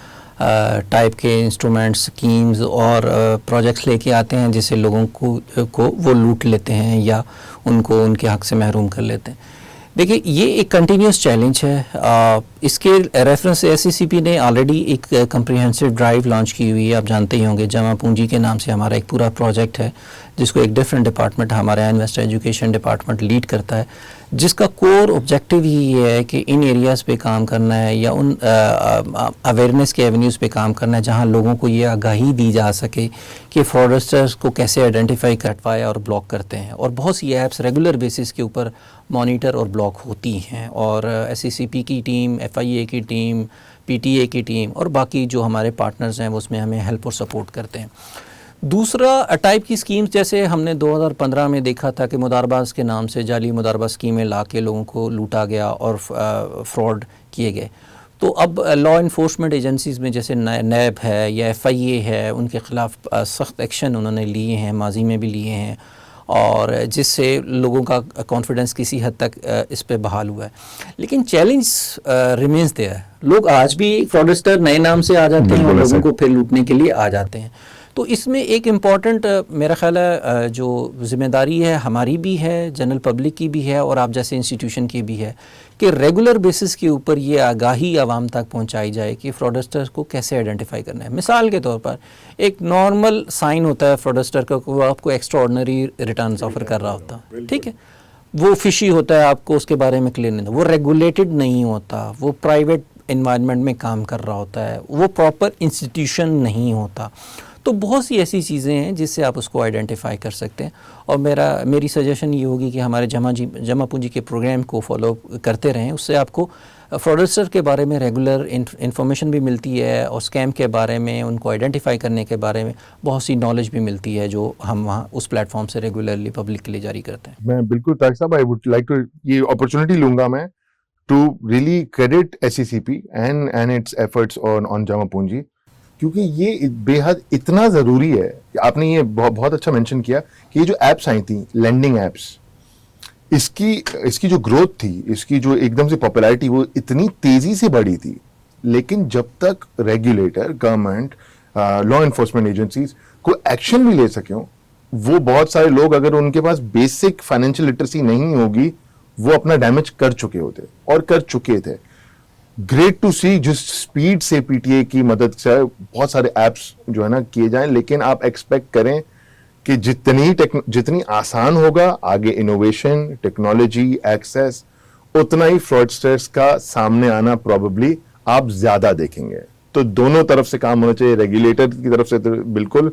ٹائپ کے انسٹرومنٹس, اسکیمز اور پروجیکٹس لے کے آتے ہیں جس سے لوگوں کو وہ لوٹ لیتے ہیں یا ان کو ان کے حق سے محروم کر لیتے ہیں. دیکھیے, یہ ایک کنٹینیوس چیلنج ہے. اس کے ریفرنس سے SCCP نے آلریڈی ایک کمپریہنسو ڈرائیو لانچ کی ہوئی ہے. آپ جانتے ہی ہوں گے, جمع پونجی کے نام سے ہمارا ایک پورا پروجیکٹ ہے جس کو ایک ڈفرینٹ ڈپارٹمنٹ, ہمارا انویسٹر ایجوکیشن ڈپارٹمنٹ لیڈ کرتا ہے, جس کا کور آبجیکٹیو ہی یہ ہے کہ ان ایریاز پہ کام کرنا ہے یا ان اویئرنیس کے ایونیوز پہ کام کرنا ہے جہاں لوگوں کو یہ آگاہی دی جا سکے کہ فراڈسٹرز کو کیسے آئیڈینٹیفائی کروایا اور بلاک کرتے ہیں. اور بہت سی ایپس ریگولر بیسس کے اوپر مانیٹر اور بلاک ہوتی ہیں, اور SCCP کی ٹیم, FIA کی ٹیم, PTA کی ٹیم اور باقی جو ہمارے پارٹنرز ہیں وہ اس میں ہمیں ہیلپ اور سپورٹ کرتے ہیں. دوسرا ٹائپ کی اسکیمز جیسے ہم نے 2015 میں دیکھا تھا کہ مدارباز کے نام سے جعلی مداربہ اسکیمیں لا کے لوگوں کو لوٹا گیا اور فراڈ کیے گئے. تو اب لا انفورسمنٹ ایجنسیز میں جیسے نیب ہے یا FIA ہے، ان کے خلاف سخت ایکشن انہوں نے لیے ہیں، ماضی میں بھی لیے ہیں، اور جس سے لوگوں کا کانفیڈنس کسی حد تک اس پہ بحال ہوا ہے. لیکن چیلنج ریمینز دیئر. لوگ آج بھی فراڈسٹر نئے نام سے آ جاتے ہیں اور لوگوں کو پھر لوٹنے کے لیے آ جاتے ہیں. تو اس میں ایک امپورٹنٹ میرا خیال ہے جو ذمہ داری ہے ہماری بھی ہے، جنرل پبلک کی بھی ہے، اور آپ جیسے انسٹیٹیوشن کی بھی ہے، کہ ریگولر بیسس کے اوپر یہ آگاہی عوام تک پہنچائی جائے کہ فراڈسٹرز کو کیسے آئیڈینٹیفائی کرنا ہے. مثال کے طور پر ایک نارمل سائن ہوتا ہے فراڈسٹر کا، وہ آپ کو ایکسٹرا آرڈنری ریٹرنز آفر کر رہا ہوتا ہے، ٹھیک ہے، وہ فشی ہوتا ہے، آپ کو اس کے بارے میں کلیئر نہیں، وہ ریگولیٹڈ نہیں ہوتا، وہ پرائیویٹ انوائرمنٹ میں کام کر رہا ہوتا ہے، وہ پراپر انسٹیٹیوشن نہیں ہوتا. تو بہت سی ایسی چیزیں ہیں جس سے آپ اس کو آئیڈینٹیفائی کر سکتے ہیں. اور میری سجیشن یہ ہوگی کہ ہمارے جمع پونجی کے پروگرام کو فالو کرتے رہیں. اس سے آپ کو فراڈسٹر کے بارے میں ریگولر انفارمیشن بھی ملتی ہے، اور اسکیم کے بارے میں، ان کو آئیڈینٹیفائی کرنے کے بارے میں بہت سی نالج بھی ملتی ہے جو ہم وہاں اس پلیٹ فارم سے ریگولرلی پبلک کے لیے جاری کرتے ہیں. میں بالکل Tariq Sahib, I would like to یہ اپرچونٹی لوں گا میں to really credit SCCP and its efforts on Jama Punji, کیونکہ یہ بے حد اتنا ضروری ہے. آپ نے یہ بہت اچھا مینشن کیا کہ یہ جو ایپس آئی تھیں لینڈنگ ایپس، اس کی جو گروتھ تھی، اس کی جو ایک دم سے پاپولیرٹی، وہ اتنی تیزی سے بڑھی تھی. لیکن جب تک regulator, government, law enforcement agencies کو ایکشن بھی لے سکیں، وہ بہت سارے لوگ اگر ان کے پاس بیسک فائنینشیل لٹریسی نہیں ہوگی، وہ اپنا ڈیمیج کر چکے ہوتے اور کر چکے تھے. گریٹ ٹو سی جس سپیڈ سے PTA کی مدد سے بہت سارے ایپس جو ہے نا کیے جائیں، لیکن آپ ایکسپیکٹ کریں کہ جتنی آسان ہوگا آگے انوویشن، ٹیکنالوجی، ایکسیس، اتنا ہی فراڈسٹرز کا سامنے آنا پروبیبلی آپ زیادہ دیکھیں گے. تو دونوں طرف سے کام ہونا چاہیے، ریگولیٹر کی طرف سے بالکل،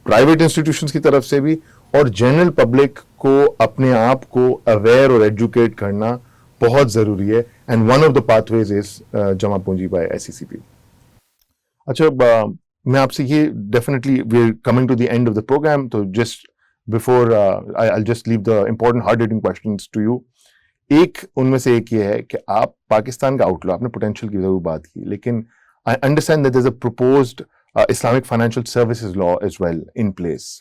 پرائیویٹ انسٹیٹیوشنز کی طرف سے بھی، اور جنرل پبلک کو اپنے آپ کو اویئر اور ایجوکیٹ کرنا بہت ضروری ہے. And one of the pathways is Jama Punji by SCCP. اچھا، میں آپ سے یہ definitely we are coming to the end of the programme, تو just before I just leave the important hard hitting questions to you. ایک ان میں سے ایک یہ ہے کہ آپ پاکستان کا آؤٹ لک، آپ نے پوٹینشیل کی ضرور بات کی، لیکن I understand that there is a proposed Islamic financial services law as well in place.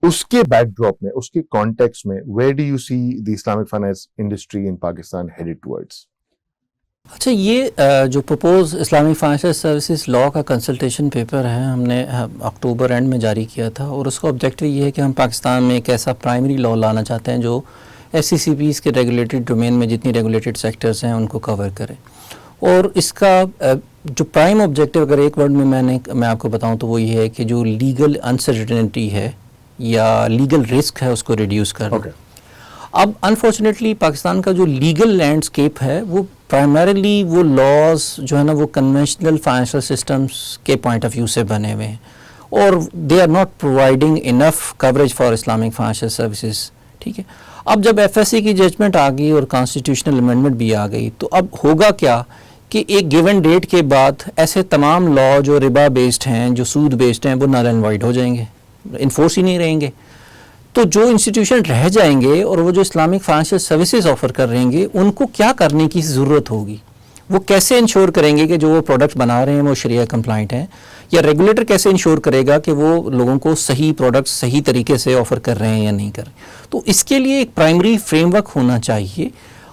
اس کے بیک ڈراپ میں، اس کے کانٹیکسٹ میں، where do you see the Islamic finance industry in Pakistan headed towards? اچھا، یہ جو propose Islamic financial services law کا کنسلٹیشن پیپر ہے، ہم نے اکتوبر اینڈ میں جاری کیا تھا، اور اس کا آبجیکٹو یہ ہے کہ ہم پاکستان میں ایک ایسا پرائمری لا لانا چاہتے ہیں جو SCCPs کے ریگولیٹڈ ڈومین میں جتنی ریگولیٹڈ سیکٹرز ہیں ان کو کور کرے. اور اس کا جو پرائم آبجیکٹو اگر ایک ورڈ میں آپ کو بتاؤں تو وہ یہ ہے کہ جو لیگل انسرٹینٹی ہے یا لیگل رسک ہے اس کو ریڈیوس کرنا. اب انفارچونیٹلی پاکستان کا جو لیگل لینڈسکیپ ہے وہ پرائمریلی وہ لاز جو ہے نا وہ کنونشنل فائنینشیل سسٹمز کے پوائنٹ آف ویو سے بنے ہوئے ہیں، اور they are not providing enough coverage for Islamic financial services. ٹھیک ہے، اب جب FSC کی ججمنٹ آ گئی اور کانسٹیٹیوشنل امینڈمنٹ بھی آ گئی، تو اب ہوگا کیا کہ ایک گیون ڈیٹ کے بعد ایسے تمام لا جو ربا بیسڈ ہیں، جو سود بیسڈ ہیں، وہ نل اینڈ وائڈ ہو جائیں گے، انفورس ہی نہیں رہیں گے. تو جو انسٹیٹیوشن رہ جائیں گے اور وہ جو اسلامک فائنینشیل سروسز آفر کر رہیں گے، ان کو کیا کرنے کی ضرورت ہوگی؟ وہ کیسے انشور کریں گے کہ جو وہ پروڈکٹ بنا رہے ہیں وہ شریعہ کمپلائنٹ ہیں؟ یا ریگولیٹر کیسے انشور کرے گا کہ وہ لوگوں کو صحیح پروڈکٹس صحیح طریقے سے آفر کر رہے ہیں یا نہیں کر رہے؟ تو اس کے لیے ایک پرائمری فریم ورک ہونا چاہیے،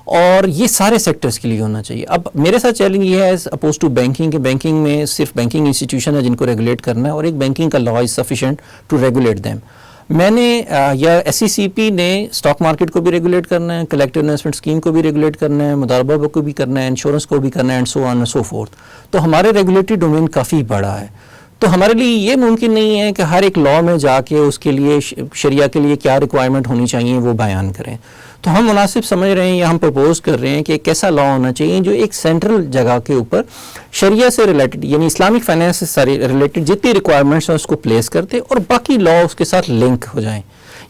اور یہ سارے سیکٹرز کے لیے ہونا چاہیے. اب میرے ساتھ چیلنج یہ ہے ایز اپوز ٹو بینکنگ، کہ بینکنگ میں صرف بینکنگ انسٹیٹیوشن ہے جن کو ریگولیٹ کرنا ہے، اور ایک بینکنگ کا law is sufficient to regulate them. میں نے یا SCCP نے اسٹاک مارکیٹ کو بھی ریگولیٹ کرنا ہے، کلیکٹیو انویسٹمنٹ اسکیم کو بھی ریگولیٹ کرنا ہے، مضاربہ کو بھی کرنا ہے، انشورنس کو بھی کرنا ہے، and so on and so forth. تو ہمارے ریگولیٹری ڈومین کافی بڑا ہے. تو ہمارے لیے یہ ممکن نہیں ہے کہ ہر ایک لا میں جا کے اس کے لیے شریعہ کے لیے کیا ریکوائرمنٹ ہونی چاہیے وہ بیان کریں. تو ہم مناسب سمجھ رہے ہیں یا ہم پرپوز کر رہے ہیں کہ ایک ایسا لا ہونا چاہیے جو ایک سینٹرل جگہ کے اوپر شریعہ سے ریلیٹڈ، یعنی اسلامک فائنینس سے ریلیٹڈ جتنی ریکوائرمنٹس ہیں اس کو پلیس کرتے، اور باقی لا اس کے ساتھ لنک ہو جائیں.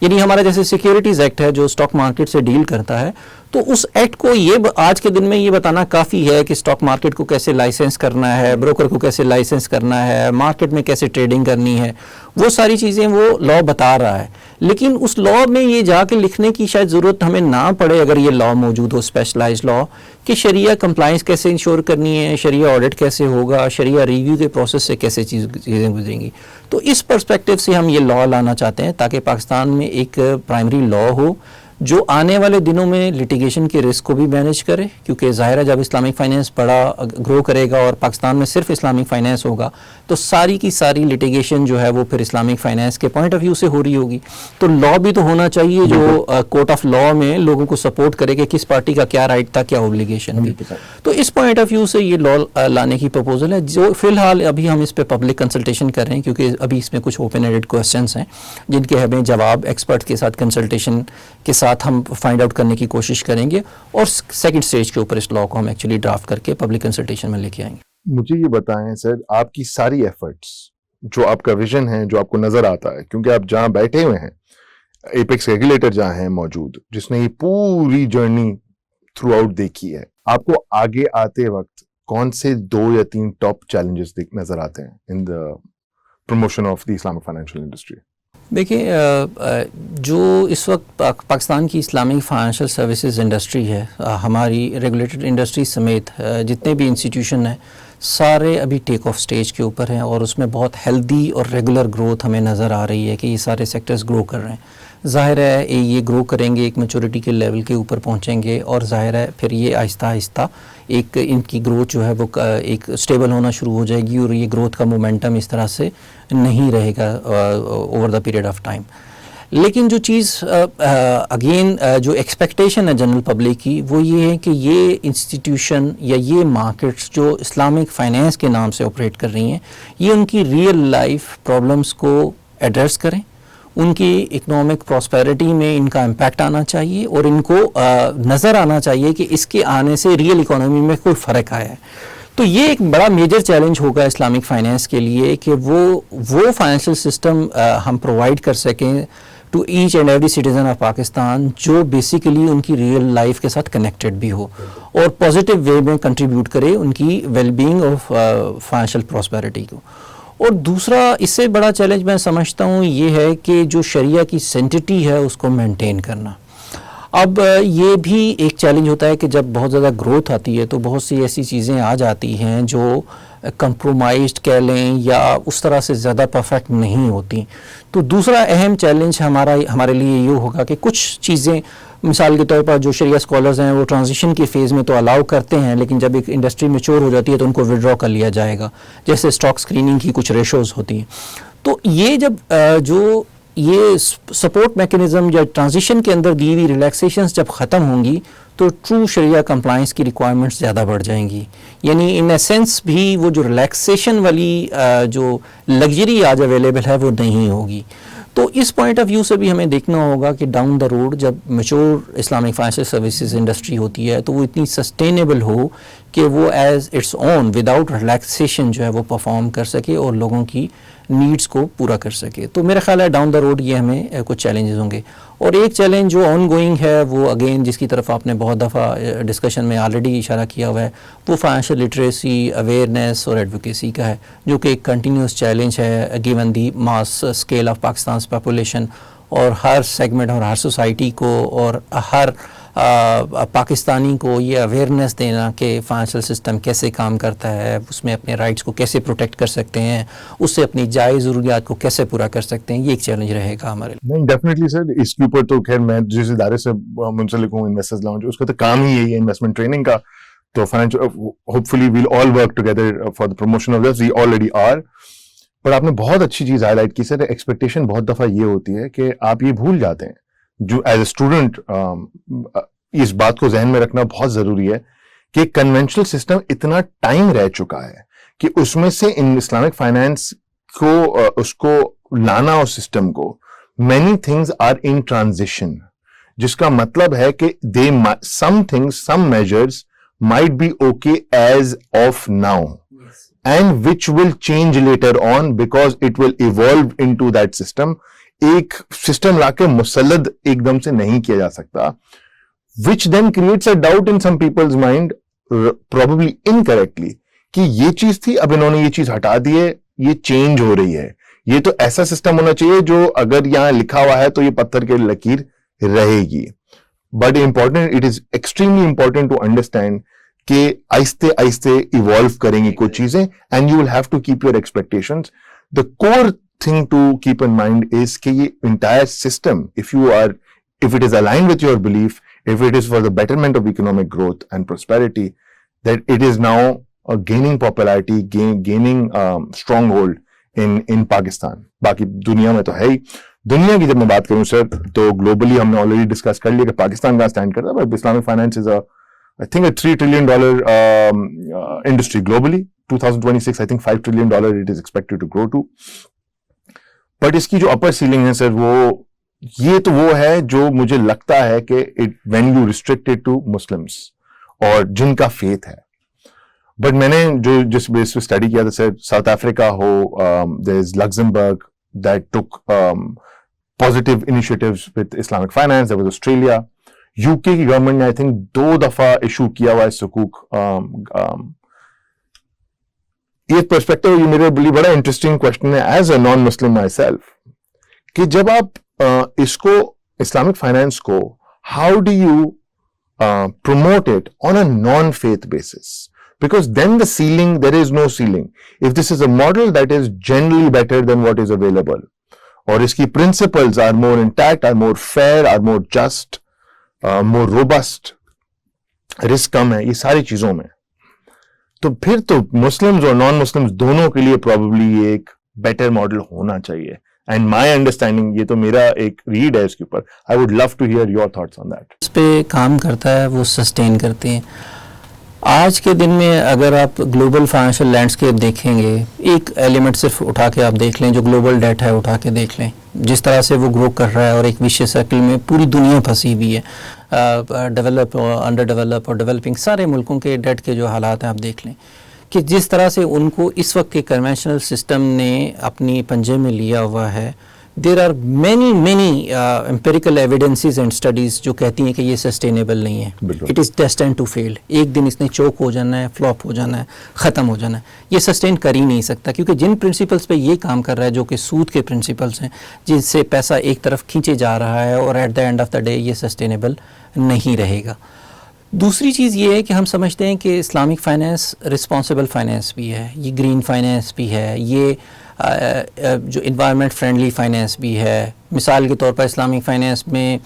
یعنی ہمارا جیسے سیکیورٹیز ایکٹ ہے جو اسٹاک مارکیٹ سے ڈیل کرتا ہے، تو اس ایکٹ کو یہ آج کے دن میں یہ بتانا کافی ہے کہ اسٹاک مارکیٹ کو کیسے لائسنس کرنا ہے، بروکر کو کیسے لائسنس کرنا ہے، مارکیٹ میں کیسے ٹریڈنگ کرنی ہے، وہ ساری چیزیں وہ لا بتا رہا ہے. لیکن اس لا میں یہ جا کے لکھنے کی شاید ضرورت ہمیں نہ پڑے اگر یہ لا موجود ہو، اسپیشلائز لا، کہ شریعہ کمپلائنس کیسے انشور کرنی ہے, شریعہ آڈٹ کیسے ہوگا, شریعہ ریویو کے پروسیس سے کیسے چیزیں گزریں گی. تو اس پرسپیکٹو سے ہم یہ لا لانا چاہتے ہیں تاکہ پاکستان میں ایک پرائمری لا ہو جو آنے والے دنوں میں لٹیگیشن کے رسک کو بھی مینیج کرے, کیونکہ ظاہر ہے جب اسلامک فائنینس بڑا گرو کرے گا اور پاکستان میں صرف اسلامک فائنینس ہوگا تو ساری کی ساری لٹیگیشن جو ہے وہ پھر اسلامک فائنینس کے پوائنٹ آف ویو سے ہو رہی ہوگی. تو لا بھی تو ہونا چاہیے جو کورٹ آف لا میں لوگوں کو سپورٹ کرے کہ کس پارٹی کا کیا رائٹ تھا, کیا اوبلیگیشن بھی. تو اس پوائنٹ آف ویو سے یہ لا لانے کی پروپوزل ہے جو فی الحال ابھی ہم اس پہ پبلک کنسلٹیشن کر رہے ہیں, کیونکہ ابھی اس میں کچھ اوپن ایڈڈ کوسچنس ہیں جن کے ہمیں جواب ایکسپرٹ کے ساتھ کنسلٹیشن کے ساتھ ہم فائنڈ آؤٹ کرنے کی کوشش کریں گے, اور سیکنڈ سٹیج کے اوپر اس لا کو ہم ایکچولی ڈرافٹ کر کے پبلک کنسلٹیشن میں لے کے آئیں گے. مجھے یہ بتائیں سر, آپ کی ساری ایفرٹس, جو آپ کا ویژن ہے, جو آپ کو نظر آتا ہے, کیونکہ آپ جہاں بیٹھے ہوئے ہیں, ایپیکس ریگولیٹر جہاں ہیں موجود, جس نے یہ پوری جرنی تھرو آؤٹ دیکھی ہے, آپ کو آگے آتے وقت کون سے 2 یا 3 ٹاپ چیلنجز نظر آتے ہیں in the promotion of the Islamic financial industry? دیکھیں, جو اس وقت پاکستان کی اسلامک فائنینشیل سروسز انڈسٹری ہے, ہماری ریگولیٹڈ انڈسٹری سمیت جتنے بھی انسٹیٹیوشن ہیں سارے ابھی ٹیک آف سٹیج کے اوپر ہیں, اور اس میں بہت ہیلدی اور ریگولر گروتھ ہمیں نظر آ رہی ہے کہ یہ سارے سیکٹرز گرو کر رہے ہیں. ظاہر ہے یہ گرو کریں گے, ایک میچورٹی کے لیول کے اوپر پہنچیں گے, اور ظاہر ہے پھر یہ آہستہ آہستہ ایک ان کی گروتھ جو ہے وہ ایک اسٹیبل ہونا شروع ہو جائے گی, اور یہ گروتھ کا مومنٹم اس طرح سے نہیں رہے گا over the period of time. لیکن جو چیز اگین جو ایکسپیکٹیشن ہے جنرل پبلک کی وہ یہ ہے کہ یہ انسٹیٹیوشن یا یہ مارکیٹس جو اسلامک فائنینس کے نام سے آپریٹ کر رہی ہیں یہ ان کی ریئل لائف پرابلمس کو ایڈریس کریں, ان کی اکنامک پراسپیرٹی میں ان کا امپیکٹ آنا چاہیے, اور ان کو نظر آنا چاہیے کہ اس کے آنے سے ریئل اکانومی میں کوئی فرق آیا ہے. تو یہ ایک بڑا میجر چیلنج ہوگا اسلامک فائنینس کے لیے کہ وہ فائنینشیل سسٹم ہم پرووائڈ کر سکیں to each and every citizen of Pakistan جو بیسیکلی ان کی ریئل لائف کے ساتھ کنیکٹڈ بھی ہو اور پازیٹیو وے میں کنٹریبیوٹ کرے ان کی well being of financial prosperity کو. اور دوسرا اس سے بڑا چیلنج میں سمجھتا ہوں یہ ہے کہ جو شریعہ کی سینٹیٹی ہے اس کو مینٹین کرنا. اب یہ بھی ایک چیلنج ہوتا ہے کہ جب بہت زیادہ گروتھ آتی ہے تو بہت سی ایسی چیزیں آ جاتی ہیں جو کمپرومائزڈ کہہ لیں یا اس طرح سے زیادہ پرفیکٹ نہیں ہوتی. تو دوسرا اہم چیلنج ہمارے لیے یہ ہوگا کہ کچھ چیزیں مثال کے طور پر جو شریعہ اسکالرز ہیں وہ ٹرانزیشن کے فیز میں تو الاؤ کرتے ہیں, لیکن جب ایک انڈسٹری میچور ہو جاتی ہے تو ان کو ودرا کر لیا جائے گا, جیسے اسٹاک اسکریننگ کی کچھ ریشوز ہوتی ہیں. تو یہ جب جو یہ سپورٹ میکینزم یا ٹرانزیشن کے اندر دی ہوئی ریلیکسیشنز جب ختم ہوں گی تو ٹرو شریعہ کمپلائنس کی ریکوائرمنٹس زیادہ بڑھ جائیں گی. یعنی ان اے سینس بھی وہ جو ریلیکسیشن والی جو لگژری آج اویلیبل ہے وہ نہیں ہوگی. تو اس پوائنٹ آف ویو سے بھی ہمیں دیکھنا ہوگا کہ ڈاؤن دا روڈ جب mature Islamic financial services industry ہوتی ہے تو وہ اتنی سسٹینیبل ہو کہ وہ as its own without relaxation جو ہے وہ پرفارم کر سکے اور لوگوں کی نیڈس کو پورا کر سکے. تو میرا خیال ہے ڈاؤن دا روڈ یہ ہمیں کچھ چیلنجز ہوں گے. اور ایک چیلنج جو آن گوئنگ ہے وہ اگین جس کی طرف آپ نے بہت دفعہ ڈسکشن میں آلریڈی اشارہ کیا ہوا ہے وہ فائنینشیل لٹریسی, اویئرنیس اور ایڈوکیسی کا ہے, جو کہ ایک کنٹینیوس چیلنج ہے given the mass scale of Pakistan's population. اور ہر سیگمنٹ اور ہر سوسائٹی کو اور ہر پاکستانی کو یہ اویئرنیس دینا کہ فائنینشیل سسٹم کیسے کام کرتا ہے, اس میں اپنے رائٹس کو کیسے پروٹیکٹ کر سکتے ہیں, اس سے اپنی جائز ضروریات کو کیسے پورا کر سکتے ہیں, یہ ایک چیلنج رہے گا ہمارے لیے. نہیں ڈیفینیٹلی سر, اس کے اوپر تو خیر میں جس ادارے سے منسلک ہوں انویسٹرز لاؤنج, اس کا تو کام ہی یہی ہے انویسٹمنٹ ٹریننگ کا. تو financial hopefully we'll all work together for the promotion of this, we already are. پر آپ نے بہت اچھی چیز ہائی لائٹ کی سر, ایکسپیکٹیشن بہت دفعہ یہ ہوتی ہے کہ آپ یہ بھول جاتے ہیں, جو ایز اے اسٹوڈنٹ اس بات کو ذہن میں رکھنا بہت ضروری ہے کہ کنونشنل سسٹم اتنا ٹائم رہ چکا ہے کہ اس میں سے ان اسلامک فائنینس کو اس کو لانا اور سسٹم کو many things are in transition, جس کا مطلب ہے کہ they some things some measures might be okay as of now and which will change later on because it will evolve into that system. ایک سسٹم لا کے مسلط ایک دم سے نہیں کیا جا سکتا, which then creates a doubt in some people's mind, probably incorrectly, کہ یہ چیز تھی اب انہوں نے یہ چیز ہٹا دی ہے, یہ چینج ہو رہی ہے, یہ تو ایسا سسٹم ہونا چاہیے جو اگر یہاں لکھا ہوا ہے تو یہ پتھر کے لکیر رہے گی. But important, it is extremely important to understand کہ آہستہ آہستہ ایوالو کریں گی کچھ چیزیں and you will have to keep your expectations. The core thing to keep in mind is کہ یہ entire system, if it is aligned with your belief, if it is for the betterment of economic growth and prosperity, that it is now gaining popularity, gaining stronghold in Pakistan. باقی دنیا میں تو ہے ہی. دنیا کی جب میں بات کروں سر تو گلوبلی ہم نے آلریڈی ڈسکس کر لیا کہ پاکستان کہاں اسٹینڈ کرتا ہے, but Islamic finance is I think a $3 trillion industry globally. 2026 I think $5 trillion it is expected to grow to. But اس کی جو اپر سیلنگ ہے سر یہ تو وہ ہے جو مجھے لگتا ہے کہ when you restricted to Muslims اور جن کا فیتھ ہے. بٹ میں نے جس بیس پہ اسٹڈی کیا تھا سر, ساؤتھ افریقہ ہو, there is Luxembourg that took positive initiatives with Islamic finance, there was Australia. U K کی گورنمنٹ نے آئی تھنک 2 دفعہ ایشو کیا ہوا ہے سکوک. یہ پرسپیکٹو یہ میرے لیے بڑا انٹرسٹنگ کوشچن ہے as a naan Muslim my self, کہ جب آپ اس کو اسلامک فائنینس کو how do you promote it on a non-faith basis, because then the ceiling, there is no ceiling. If this is a model that is generally better than what is available, or iski principles are more intact, are more fair, are more just, more robust, risk کم ہے, یہ ساری چیزوں میں, تو پھر تو Muslims اور non Muslims دونوں کے لیے پروبیبلی یہ ایک بیٹر ماڈل ہونا چاہیے. اینڈ مائی انڈرسٹینڈنگ, یہ تو میرا ایک ریڈ ہے اس کے اوپر, I would love to hear your thoughts on that. اس پہ کام کرتا ہے, وہ سسٹین کرتے ہیں. آج کے دن میں اگر آپ گلوبل فائنینشیل لینڈسکیپ دیکھیں گے, ایک ایلیمنٹ صرف اٹھا کے آپ دیکھ لیں, جو گلوبل ڈیٹ ہے اٹھا کے دیکھ لیں, جس طرح سے وہ گرو کر رہا ہے, اور ایک وشیس سرکل میں پوری دنیا پھنسی ہوئی ہے. ڈیولپ اور انڈر ڈیولپ اور ڈیولپنگ سارے ملکوں کے ڈیٹ کے جو حالات ہیں آپ دیکھ لیں, کہ جس طرح سے ان کو اس وقت کے کنونشنل سسٹم نے اپنی پنجے میں لیا ہوا ہے. There are many empirical evidences and studies جو کہتی ہیں کہ یہ سسٹینیبل نہیں ہے. It is destined to fail. ایک دن اس نے چوک ہو جانا ہے, فلاپ ہو جانا ہے, ختم ہو جانا ہے. یہ سسٹین کر ہی نہیں سکتا, کیونکہ جن پرنسپلس پہ یہ کام کر رہا ہے, جو کہ سود کے پرنسپلس ہیں, جن سے پیسہ ایک طرف کھینچے جا رہا ہے, اور at the end of the day یہ سسٹینیبل نہیں رہے گا. دوسری چیز یہ ہے کہ ہم سمجھتے ہیں کہ اسلامک فائنینس رسپانسبل فائنینس بھی ہے, یہ گرین فائنینس بھی ہے, یہ جو انوائرمنٹ فرینڈلی فائنینس بھی ہے. مثال کے طور پر اسلامک فائنینس میں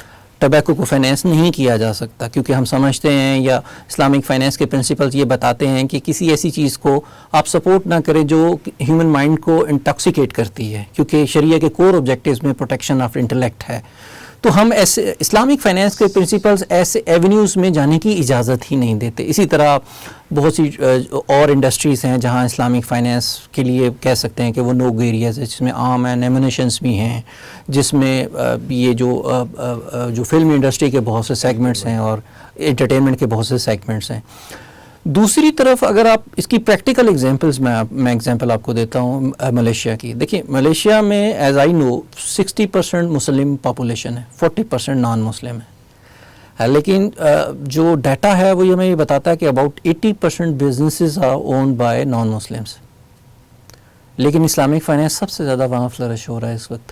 ٹبیکو کو فائنینس نہیں کیا جا سکتا, کیونکہ ہم سمجھتے ہیں, یا اسلامک فائنینس کے پرنسپلز یہ بتاتے ہیں کہ کسی ایسی چیز کو آپ سپورٹ نہ کریں جو ہیومن مائنڈ کو انٹاکسیکیٹ کرتی ہے, کیونکہ شریعہ کے کور آبجیکٹیوز میں پروٹیکشن آف انٹلیکٹ ہے. تو ہم ایسے اسلامک فائنینس کے پرنسپلز ایسے ایونیوز میں جانے کی اجازت ہی نہیں دیتے. اسی طرح بہت سی اور انڈسٹریز ہیں جہاں اسلامک فائنینس کے لیے کہہ سکتے ہیں کہ وہ نو گو ایریاز ہے, جس میں عام اینڈ ایمونیشنس بھی ہیں, جس میں یہ جو فلم انڈسٹری کے بہت سے سیگمنٹس ہیں اور انٹرٹینمنٹ کے بہت سے سیگمنٹس ہیں. دوسری طرف اگر آپ اس کی پریکٹیکل ایگزامپلز میں ایگزامپل آپ کو دیتا ہوں ملیشیا کی. دیکھیں ملیشیا میں as I know 60% Muslim population ہے, 40% نان مسلم ہے, لیکن جو ڈیٹا ہے وہ ہمیں یہ بتاتا ہے کہ about 80% businesses are owned by non Muslims. لیکن اسلامک فائنینس سب سے زیادہ وہاں فلرش ہو رہا ہے اس وقت.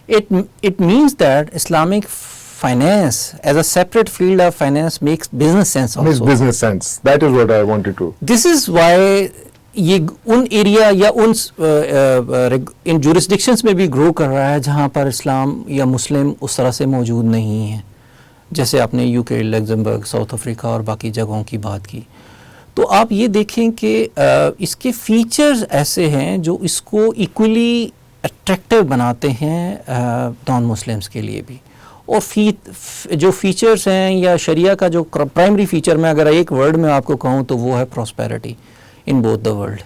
It means that Islamic finance as a separate field of finance makes business sense also. Makes business sense. That is what I wanted to. This is why یہ ان ایریا یا ان جورسڈکشنس میں بھی گرو کر رہا ہے جہاں پر اسلام یا مسلم اس طرح سے موجود نہیں ہیں, جیسے آپ نے یو کے, لگزمبرگ, ساؤتھ افریقہ اور باقی جگہوں کی بات کی. تو آپ یہ دیکھیں کہ اس کے فیچرز ایسے ہیں جو اس کو ایکولی اٹریکٹیو بناتے ہیں نان مسلمس کے لیے بھی. اور جو فیچرز ہیں یا شریعہ کا جو پرائمری فیچر میں اگر ایک ورڈ میں آپ کو کہوں تو وہ ہے prosperity in both the world,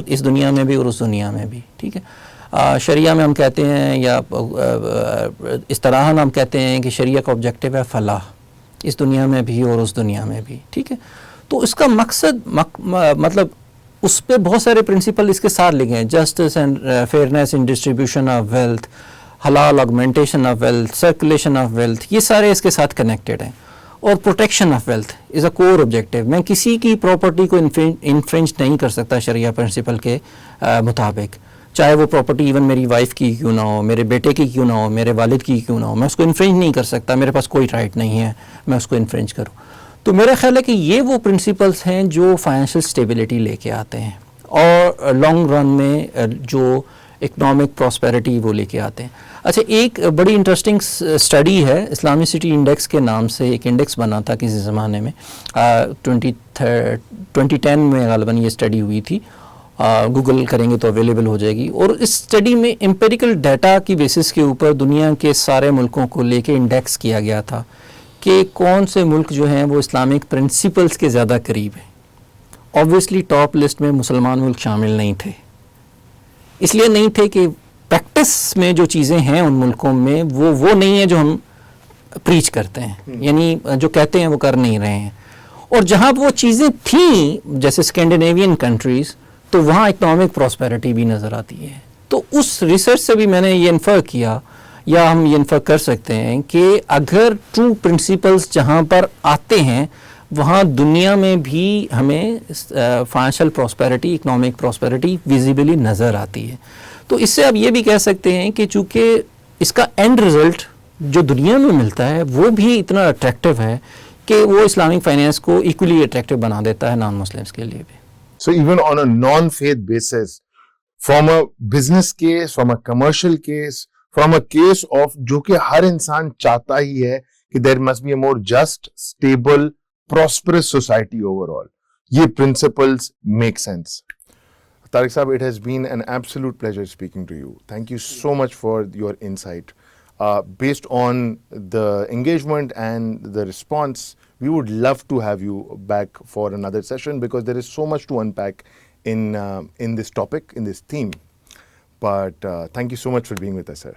اس دنیا میں بھی اور اس دنیا میں بھی. ٹھیک ہے, شریعہ میں ہم کہتے ہیں یا اس طرح ہم کہتے ہیں کہ شریعہ کا آبجیکٹیو ہے فلاح, اس دنیا میں بھی اور اس دنیا میں بھی. ٹھیک ہے, تو اس کا مقصد مطلب اس پہ بہت سارے پرنسپل اس کے ساتھ لکھے ہیں, justice and fairness in distribution of wealth, حلال augmentation of wealth, circulation of wealth, یہ سارے اس کے ساتھ کنیکٹڈ ہیں. اور protection of wealth is a core objective. میں کسی کی پراپرٹی کو انفرنج نہیں کر سکتا شریعہ پرنسپل کے مطابق, چاہے وہ پراپرٹی ایون میری وائف کی کیوں نہ ہو, میرے بیٹے کی کیوں نہ ہو, میرے والد کی کیوں نہ ہو, میں اس کو انفرنج نہیں کر سکتا, میرے پاس کوئی رائٹ نہیں ہے میں اس کو انفرنج کروں. تو میرا خیال ہے کہ یہ وہ پرنسپلس ہیں جو فائنینشیل اسٹیبلٹی لے کے آتے ہیں اور لانگ رن میں جو اکنامک پراسپیرٹی وہ لے کے آتے ہیں. اچھا, ایک بڑی انٹرسٹنگ اسٹڈی ہے, اسلامی سٹی انڈیکس کے نام سے ایک انڈیکس بنا تھا کسی زمانے میں, 2010 میں غالباً یہ اسٹڈی ہوئی تھی, گوگل کریں گے تو اویلیبل ہو جائے گی. اور اس اسٹڈی میں امپیریکل ڈیٹا کی بیسس کے اوپر دنیا کے سارے ملکوں کو لے کے انڈیکس کیا گیا تھا کہ کون سے ملک جو ہیں وہ اسلامک پرنسپلس کے زیادہ قریب ہیں. آبویسلی ٹاپ لسٹ میں مسلمان ملک شامل نہیں تھے, اس لیے نہیں تھے کہ پریکٹس میں جو چیزیں ہیں ان ملکوں میں وہ نہیں ہے جو ہم پریچ کرتے ہیں, یعنی جو کہتے ہیں وہ کر نہیں رہے ہیں. اور جہاں وہ چیزیں تھیں جیسے اسکینڈینیوین کنٹریز, تو وہاں اکنامک پراسپیرٹی بھی نظر آتی ہے. تو اس ریسرچ سے بھی میں نے یہ انفر کیا, یا ہم یہ انفر کر سکتے ہیں کہ اگر ٹرو پرنسپلس جہاں پر آتے ہیں وہاں دنیا میں بھی ہمیں فائنینشیل پراسپیرٹی, اکنامک پراسپیرٹی ویزیبلی نظر آتی ہے. تو اس سے آپ یہ بھی کہہ سکتے ہیں کہ چونکہ اس کا اینڈ رزلٹ جو دنیا میں ملتا ہے وہ بھی اتنا اٹریکٹیو ہے کہ وہ اسلامک فائنینس کو ایکولی اٹریکٹیو بنا دیتا ہے نان مسلمس کے لیے بھی. So even on a non-faith basis, from a business case, from a commercial case, from a case of جو کہ ہر انسان چاہتا ہی ہے کہ there must be a more just, stable, prosperous society overall. یہ principles make sense. Tariq Saab, it has been an absolute pleasure speaking to you. Thank you so much for your insight. Based on the engagement and the response, we would love to have you back for another session because there is so much to unpack in this topic, in this theme. But thank you so much for being with us, sir.